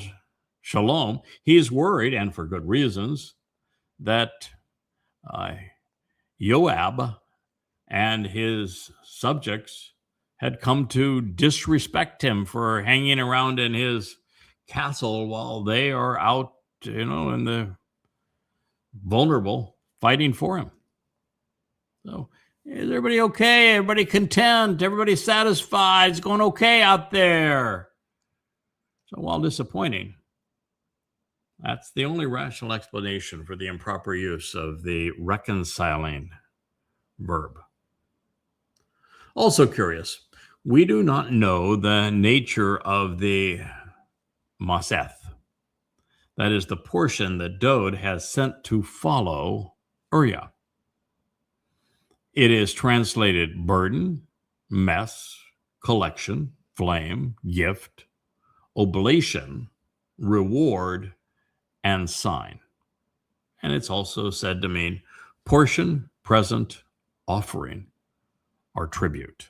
shalom, he's worried, and for good reasons, that Yoab and his subjects had come to disrespect him for hanging around in his castle while they are out, in the vulnerable, fighting for him. So, is everybody okay? Everybody content? Everybody satisfied? It's going okay out there? So while disappointing, that's the only rational explanation for the improper use of the reconciling verb. Also curious, we do not know the nature of the maseth, that is the portion that Dowd has sent to follow Uwryah. It is translated burden, mess, collection, flame, gift, oblation, reward, and sign. And it's also said to mean portion, present, offering, or tribute.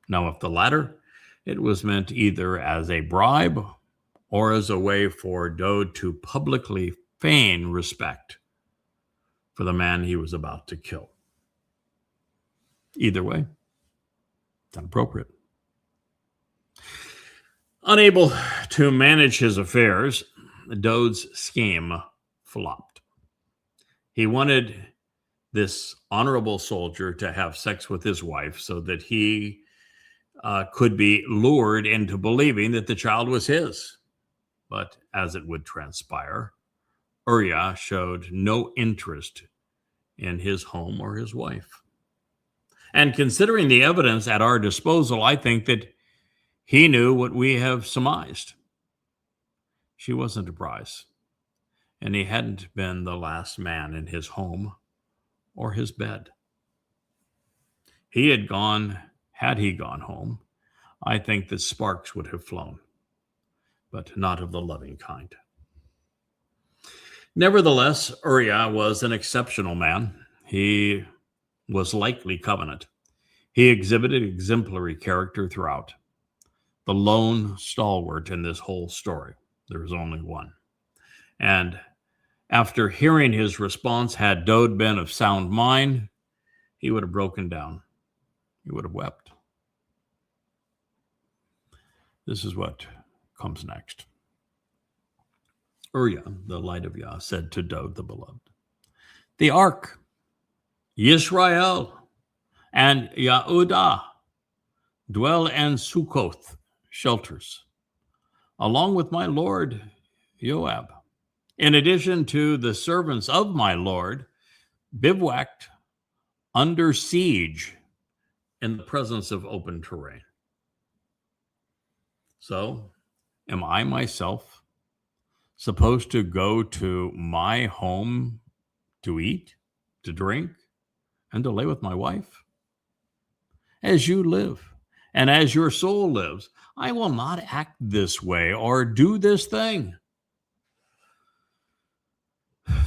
Now, if the latter, it was meant either as a bribe or as a way for Dowd to publicly feign respect for the man he was about to kill. Either way, it's inappropriate. Unable to manage his affairs, Dowd's scheme flopped. He wanted this honorable soldier to have sex with his wife so that he could be lured into believing that the child was his. But as it would transpire, Uwryah showed no interest in his home or his wife. And considering the evidence at our disposal, I think that he knew what we have surmised. She wasn't a prize, and he hadn't been the last man in his home or his bed. Had he gone home, I think that sparks would have flown, but not of the loving kind. Nevertheless, Uwryah was an exceptional man. He was likely covenant. He exhibited exemplary character throughout. The lone stalwart in this whole story. There was only one. And after hearing his response, had Dowd been of sound mind, he would have broken down. He would have wept. This is what comes next. Uwryah, the light of Yah, said to Dowd the beloved, "The ark, Yisrael, and Yehudah dwell in Sukkoth shelters, along with my lord Yoab. In addition to the servants of my lord, bivouacked under siege in the presence of open terrain." So, am I myself supposed to go to my home to eat, to drink, and to lay with my wife? As you live, and as your soul lives, I will not act this way or do this thing.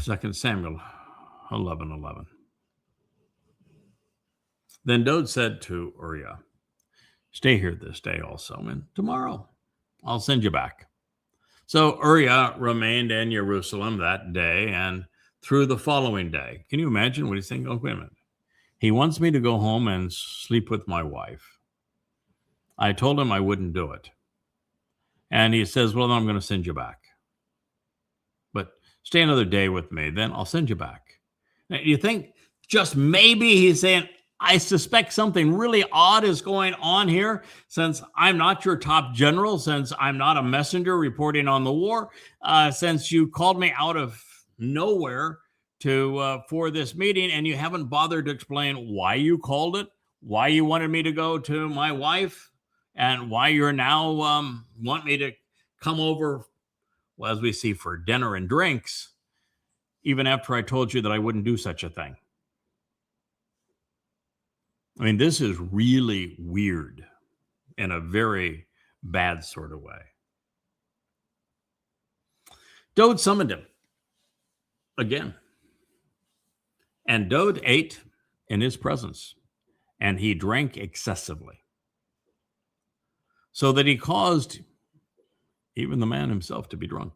2 Samuel 11:11. Then Dowd said to Uwryah, "Stay here this day also, and tomorrow I'll send you back." So Uwryah remained in Jerusalem that day and through the following day. Can you imagine what he's thinking? Oh, wait a minute. He wants me to go home and sleep with my wife. I told him I wouldn't do it. And he says, well, then I'm going to send you back. But stay another day with me, then I'll send you back. Now, you think just maybe he's saying, I suspect something really odd is going on here, since I'm not your top general, since I'm not a messenger reporting on the war, since you called me out of nowhere for this meeting, and you haven't bothered to explain why you called it, why you wanted me to go to my wife, and why you're now want me to come over, well, as we see, for dinner and drinks, even after I told you that I wouldn't do such a thing. I mean, this is really weird in a very bad sort of way. Dowd summoned him again. And Dowd ate in his presence, and he drank excessively, so that he caused even the man himself to be drunk.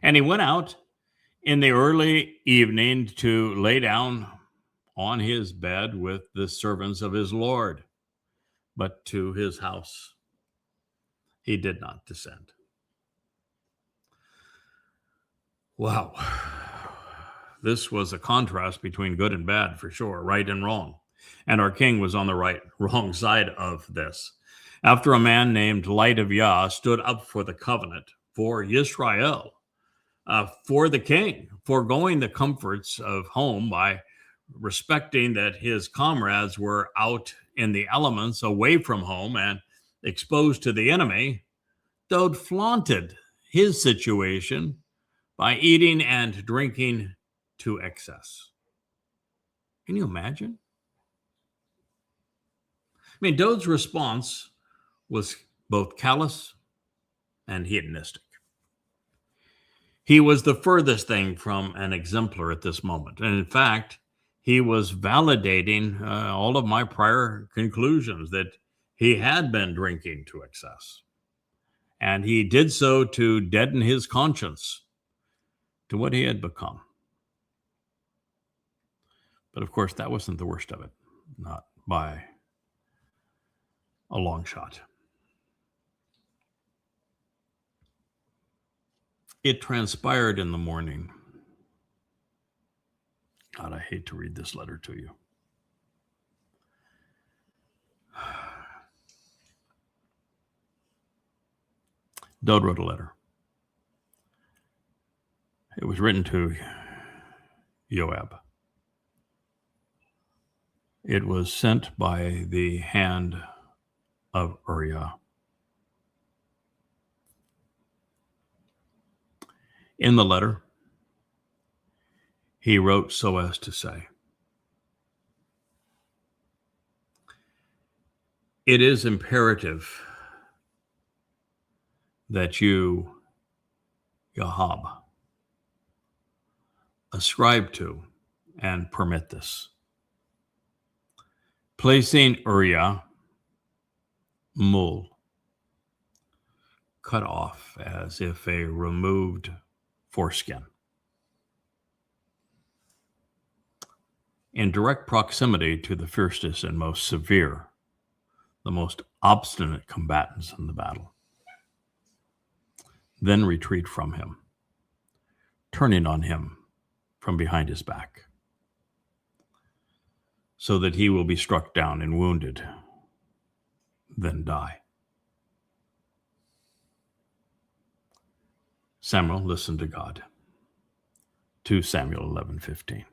And he went out in the early evening to lay down on his bed with the servants of his Lord, but to his house he did not descend. Wow. This was a contrast between good and bad, for sure, right and wrong. And our king was on the wrong side of this. After a man named Light of Yah stood up for the covenant, for Yisrael, for the king, foregoing the comforts of home by respecting that his comrades were out in the elements away from home and exposed to the enemy, Dowd flaunted his situation by eating and drinking to excess. Can you imagine? I mean, Dowd's response was both callous and hedonistic. He was the furthest thing from an exemplar at this moment. And in fact, he was validating all of my prior conclusions that he had been drinking to excess. And he did so to deaden his conscience to what he had become. But of course, that wasn't the worst of it, not by a long shot. It transpired in the morning. God, I hate to read this letter to you. Dowd wrote a letter. It was written to Yoab. It was sent by the hand of Uwryah. In the letter, he wrote so as to say, "It is imperative that you, Yoab, ascribe to and permit this. Placing Uwryah, mul, cut off as if a removed foreskin, in direct proximity to the fiercest and most severe, the most obstinate combatants in the battle. Then retreat from him, turning on him from behind his back, so that he will be struck down and wounded, then die." Samuel listened to God. 2 Samuel 11:15.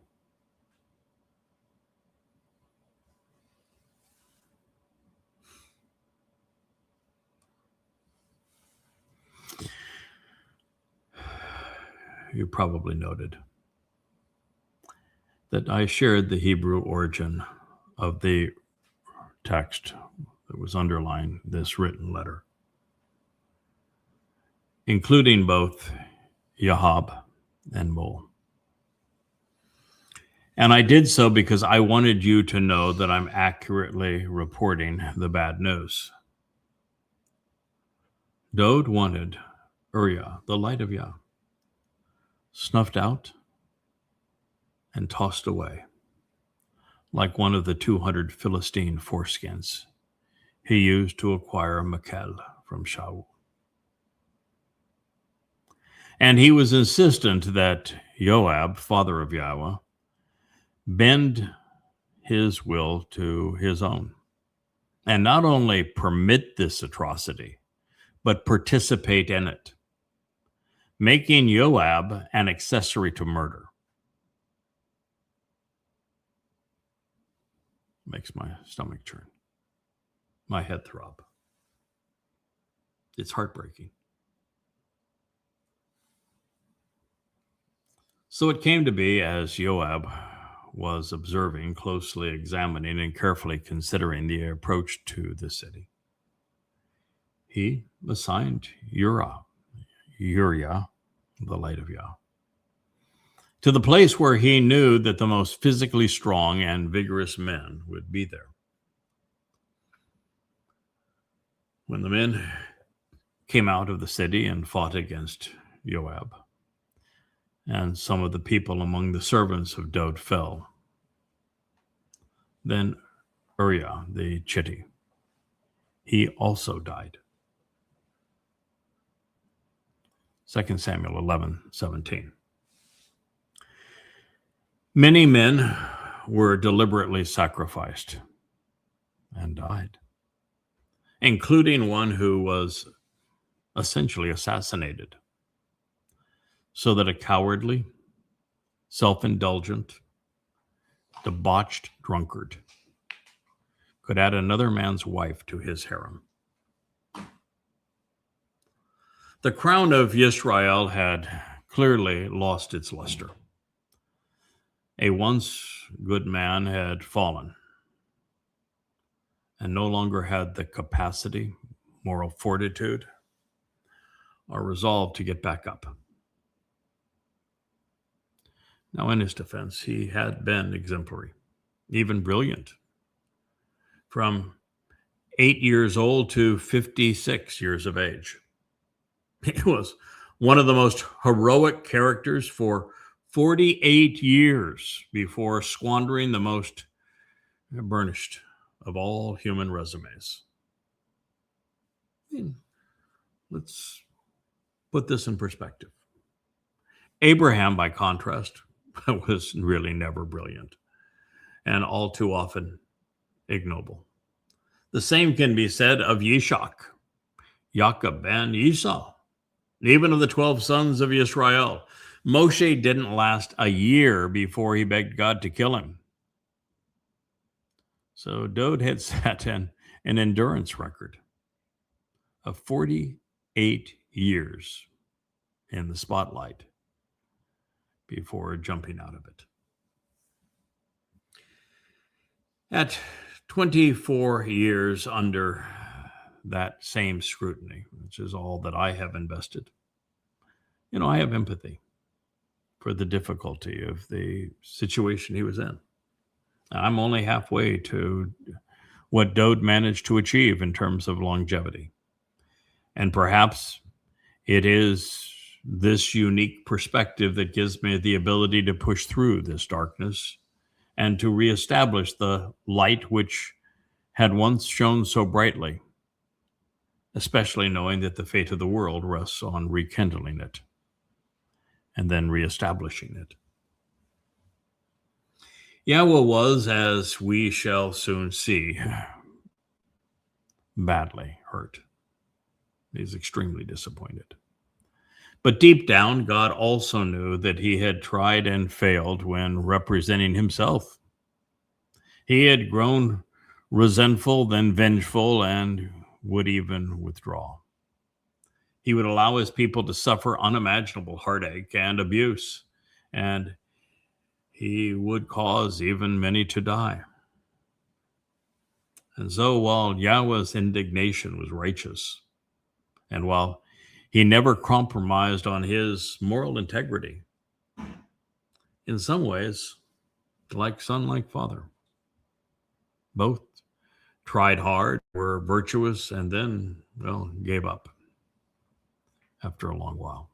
You probably noted that I shared the Hebrew origin of the text that was underlying this written letter, including both Yoab and Mul. And I did so because I wanted you to know that I'm accurately reporting the bad news. Dowd wanted Uwryah, the light of Yah, snuffed out and tossed away, like one of the 200 Philistine foreskins he used to acquire Michal from Shaul. And he was insistent that Yoab, father of Yahweh, bend his will to his own, and not only permit this atrocity, but participate in it, making Yoab an accessory to murder. Makes my stomach churn, my head throb. It's heartbreaking. So it came to be, as Yoab was observing, closely examining, and carefully considering the approach to the city, he assigned Uwryah, the light of Yah, to the place where he knew that the most physically strong and vigorous men would be there. When the men came out of the city and fought against Yoab, and some of the people among the servants of Dowd fell, then Uwryah the Hittite, he also died. 2 Samuel 11:17. Many men were deliberately sacrificed and died. including one who was essentially assassinated, so that a cowardly, self-indulgent, debauched drunkard could add another man's wife to his harem. The crown of Yisrael had clearly lost its luster. A once good man had fallen and no longer had the capacity, moral fortitude, or resolve to get back up. Now, in his defense, he had been exemplary, even brilliant. From 8 years old to 56 years of age. He was one of the most heroic characters for 48 years before squandering the most burnished of all human resumes. Let's put this in perspective. Abraham, by contrast, was really never brilliant and all too often ignoble. The same can be said of Yishak, Jacob, and Esau, even of the 12 sons of Israel. Moshe didn't last a year before he begged God to kill him. So Dowd had set an endurance record of 48 years in the spotlight before jumping out of it. At 24 years under that same scrutiny, which is all that I have invested, I have empathy for the difficulty of the situation he was in. I'm only halfway to what Dowd managed to achieve in terms of longevity. And perhaps it is this unique perspective that gives me the ability to push through this darkness and to reestablish the light which had once shone so brightly, especially knowing that the fate of the world rests on rekindling it and then reestablishing it. Yahuwah was, as we shall soon see, badly hurt. He's extremely disappointed. But deep down, God also knew that he had tried and failed when representing himself. He had grown resentful, then vengeful, and would even withdraw. He would allow his people to suffer unimaginable heartache and abuse, and he would cause even many to die. And so while Yahweh's indignation was righteous, and while he never compromised on his moral integrity, in some ways, like son, like father, both tried hard, were virtuous, and then, gave up after a long while.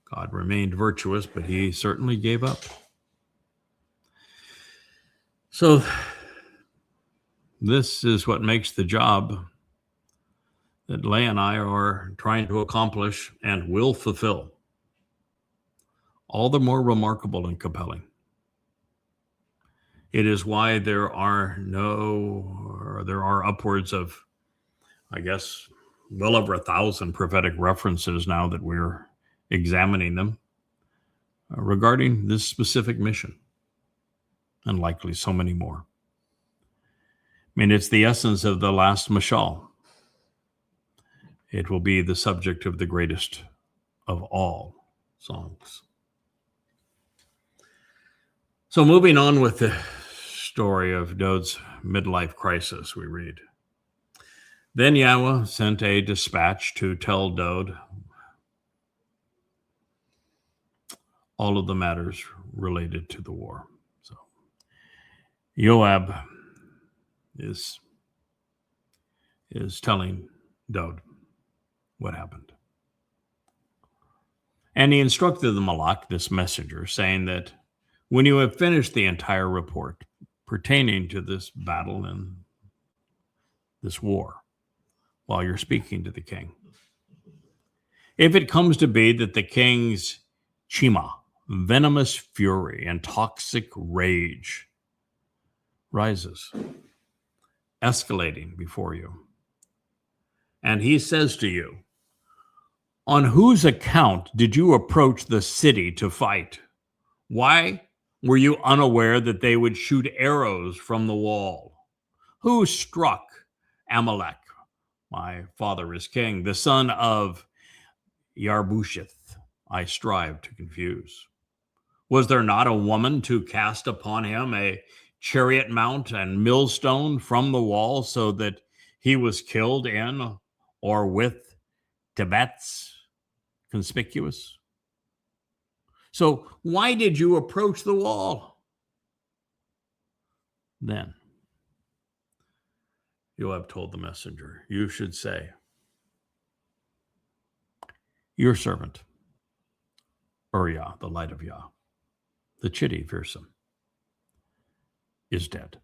God remained virtuous, but he certainly gave up. So this is what makes the job that Leigh and I are trying to accomplish and will fulfill all the more remarkable and compelling. It is why there are upwards of, well over 1,000 prophetic references now that we're examining them regarding this specific mission, and likely so many more. It's the essence of the last mashal. It will be the subject of the greatest of all songs. So moving on with the story of Dowd's midlife crisis, we read, Then Yahweh sent a dispatch to tell Dowd all of the matters related to the war. So Yoab is telling Dowd what happened. And he instructed the Malak, this messenger, saying that when you have finished the entire report pertaining to this battle and this war, while you're speaking to the king, if it comes to be that the king's chima, venomous fury and toxic rage, rises, escalating before you, And he says to you, on whose account did you approach the city to fight? Why were you unaware that they would shoot arrows from the wall? Who struck Amalek? My father is king, the son of Yaruwshalaim. I strive to confuse. Was there not a woman to cast upon him a chariot mount and millstone from the wall so that he was killed in or with Tebets conspicuous? So why did you approach the wall? Then Yoab told the messenger, you should say, your servant, Uwryah, the light of Yah, the chitty fearsome, is dead.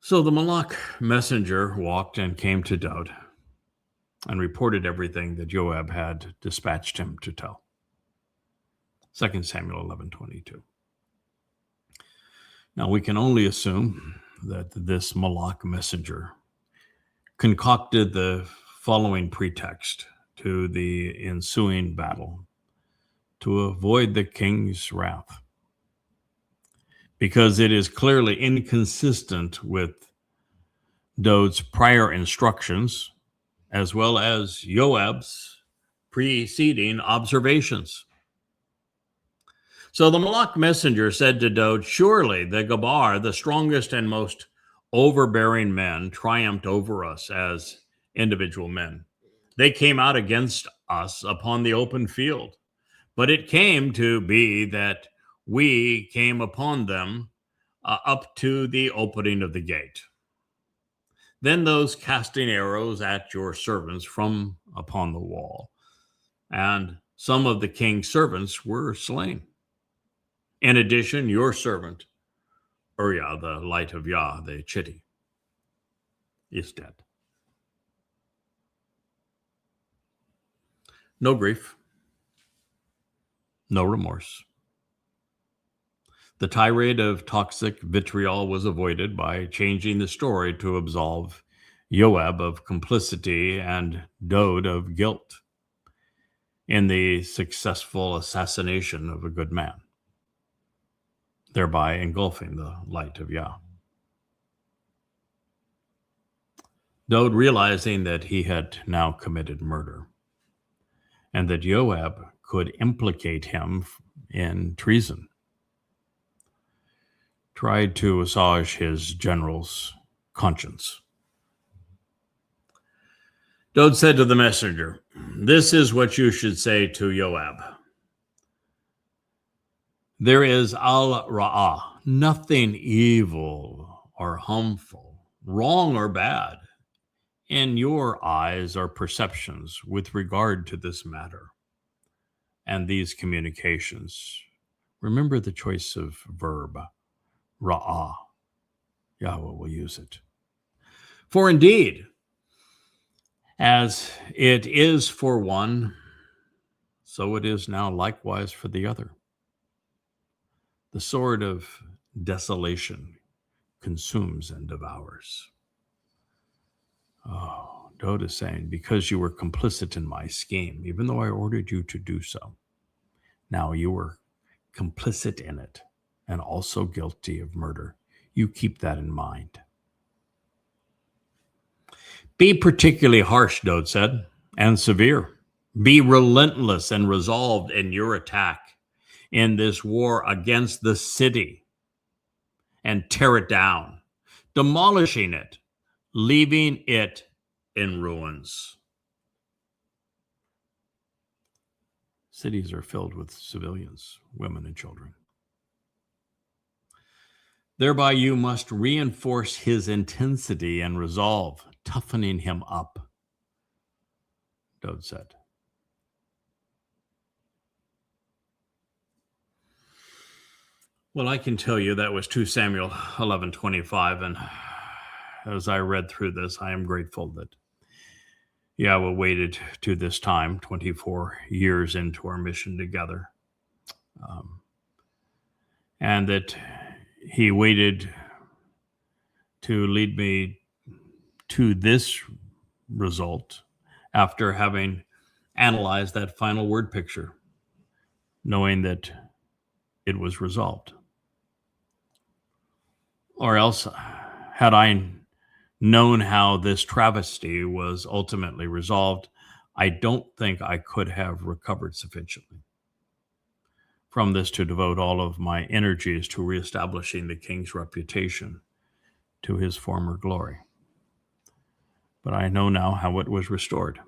So the Malach messenger walked and came to Dowd and reported everything that Yoab had dispatched him to tell. 2 Samuel 11:22. Now we can only assume that this Malach messenger concocted the following pretext to the ensuing battle to avoid the king's wrath, because it is clearly inconsistent with Dowd's prior instructions as well as Yoab's preceding observations. So the Malach messenger said to Dowd, surely the Gabar, the strongest and most overbearing men, triumphed over us as individual men. They came out against us upon the open field, but it came to be that we came upon them up to the opening of the gate. Then those casting arrows at your servants from upon the wall, and some of the king's servants were slain. In addition, your servant, Uwryah, the light of Yah, the chitty, is dead. No grief, no remorse. The tirade of toxic vitriol was avoided by changing the story to absolve Yoab of complicity and Dowd of guilt in the successful assassination of a good man, thereby engulfing the light of Yah. Dowd, realizing that he had now committed murder and that Yoab could implicate him in treason, tried to assuage his general's conscience. Dowd said to the messenger, this is what you should say to Yoab. There is al-ra'ah, nothing evil or harmful, wrong or bad, in your eyes or perceptions with regard to this matter and these communications. Remember the choice of verb, ra'ah. Yahweh will use it. For indeed, as it is for one, so it is now likewise for the other. The sword of desolation consumes and devours. Oh, Dowd is saying, because you were complicit in my scheme, even though I ordered you to do so, now you were complicit in it and also guilty of murder. You keep that in mind. Be particularly harsh, Dowd said, and severe. Be relentless and resolved in your attack in this war against the city, and tear it down, demolishing it, leaving it in ruins. Cities are filled with civilians, women and children. Thereby you must reinforce his intensity and resolve, toughening him up, Dowd said. Well, I can tell you that was 2 Samuel 11:25, and as I read through this, I am grateful that Yahweh waited to this time, 24 years into our mission together, and that he waited to lead me to this result after having analyzed that final word picture, knowing that it was resolved. Or else, had I known how this travesty was ultimately resolved, I don't think I could have recovered sufficiently from this to devote all of my energies to reestablishing the king's reputation to his former glory. But I know now how it was restored.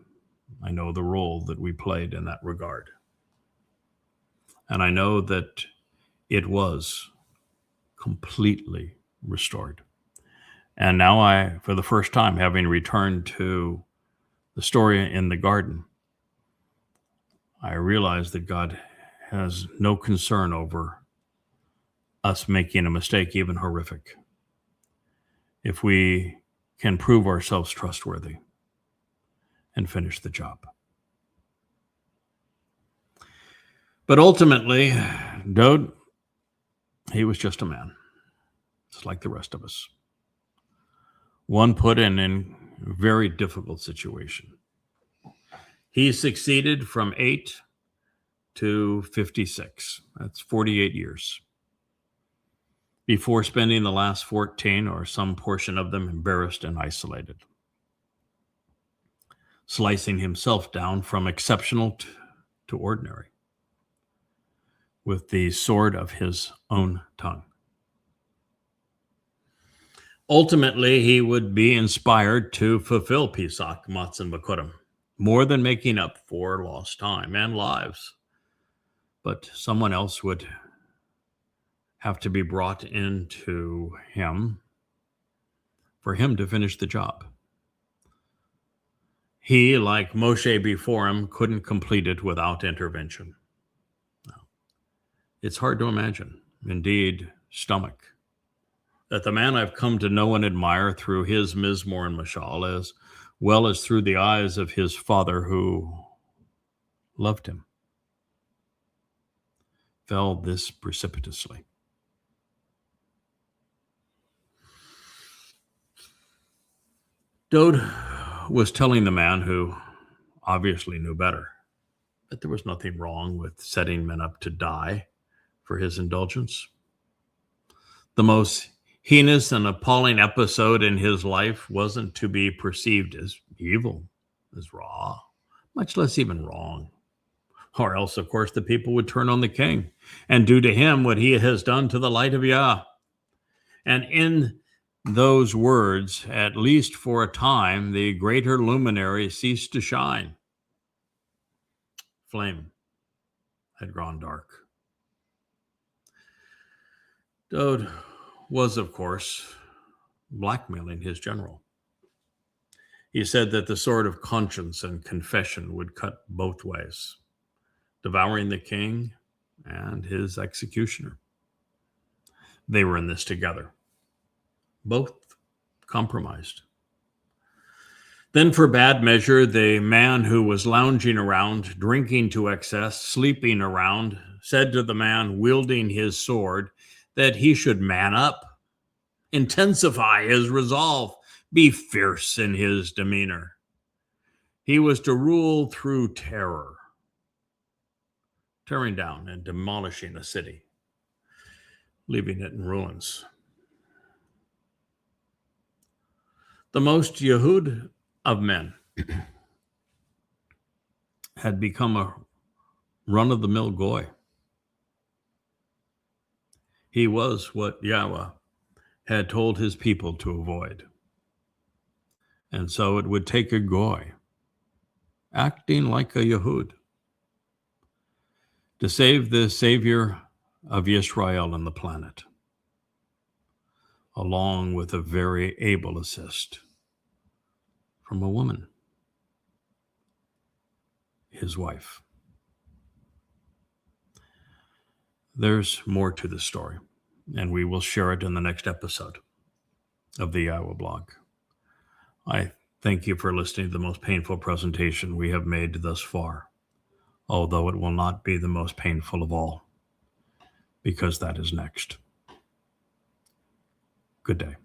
I know the role that we played in that regard. And I know that it was completely restored. And now I, for the first time, having returned to the story in the garden, I realize that God has no concern over us making a mistake, even horrific, if we can prove ourselves trustworthy and finish the job. But ultimately, Dowd, he was just a man, just like the rest of us. One put in a very difficult situation. He succeeded from 8 to 56. That's 48 years. Before spending the last 14 or some portion of them embarrassed and isolated, slicing himself down from exceptional to ordinary with the sword of his own tongue. Ultimately, he would be inspired to fulfill Pesach, Matzah, Bekurim, more than making up for lost time and lives. But someone else would have to be brought into him for him to finish the job. He, like Moshe before him, couldn't complete it without intervention. It's hard to imagine, indeed, stomach, that the man I've come to know and admire through his Mizmor and Mashal, as well as through the eyes of his father who loved him, fell this precipitously. Dowd was telling the man who obviously knew better that there was nothing wrong with setting men up to die for his indulgence. The most heinous and appalling episode in his life wasn't to be perceived as evil, as raw, much less even wrong. Or else, of course, the people would turn on the king and do to him what he has done to the light of Yah. And in those words, at least for a time, the greater luminary ceased to shine. Flame had grown dark. Dowd was, of course, blackmailing his general. He said that the sword of conscience and confession would cut both ways, devouring the king and his executioner. They were in this together, both compromised. Then, for bad measure, the man who was lounging around, drinking to excess, sleeping around, said to the man wielding his sword that he should man up, intensify his resolve, be fierce in his demeanor. He was to rule through terror, tearing down and demolishing a city, leaving it in ruins. The most Yehud of men had become a run-of-the-mill goy. He was what Yahweh had told his people to avoid. And so it would take a goy, acting like a Yehud, to save the savior of Israel and the planet, along with a very able assist from a woman, his wife. There's more to the story, and we will share it in the next episode of the Iowa blog. I thank you for listening to the most painful presentation we have made thus far, although it will not be the most painful of all, because that is next. Good day.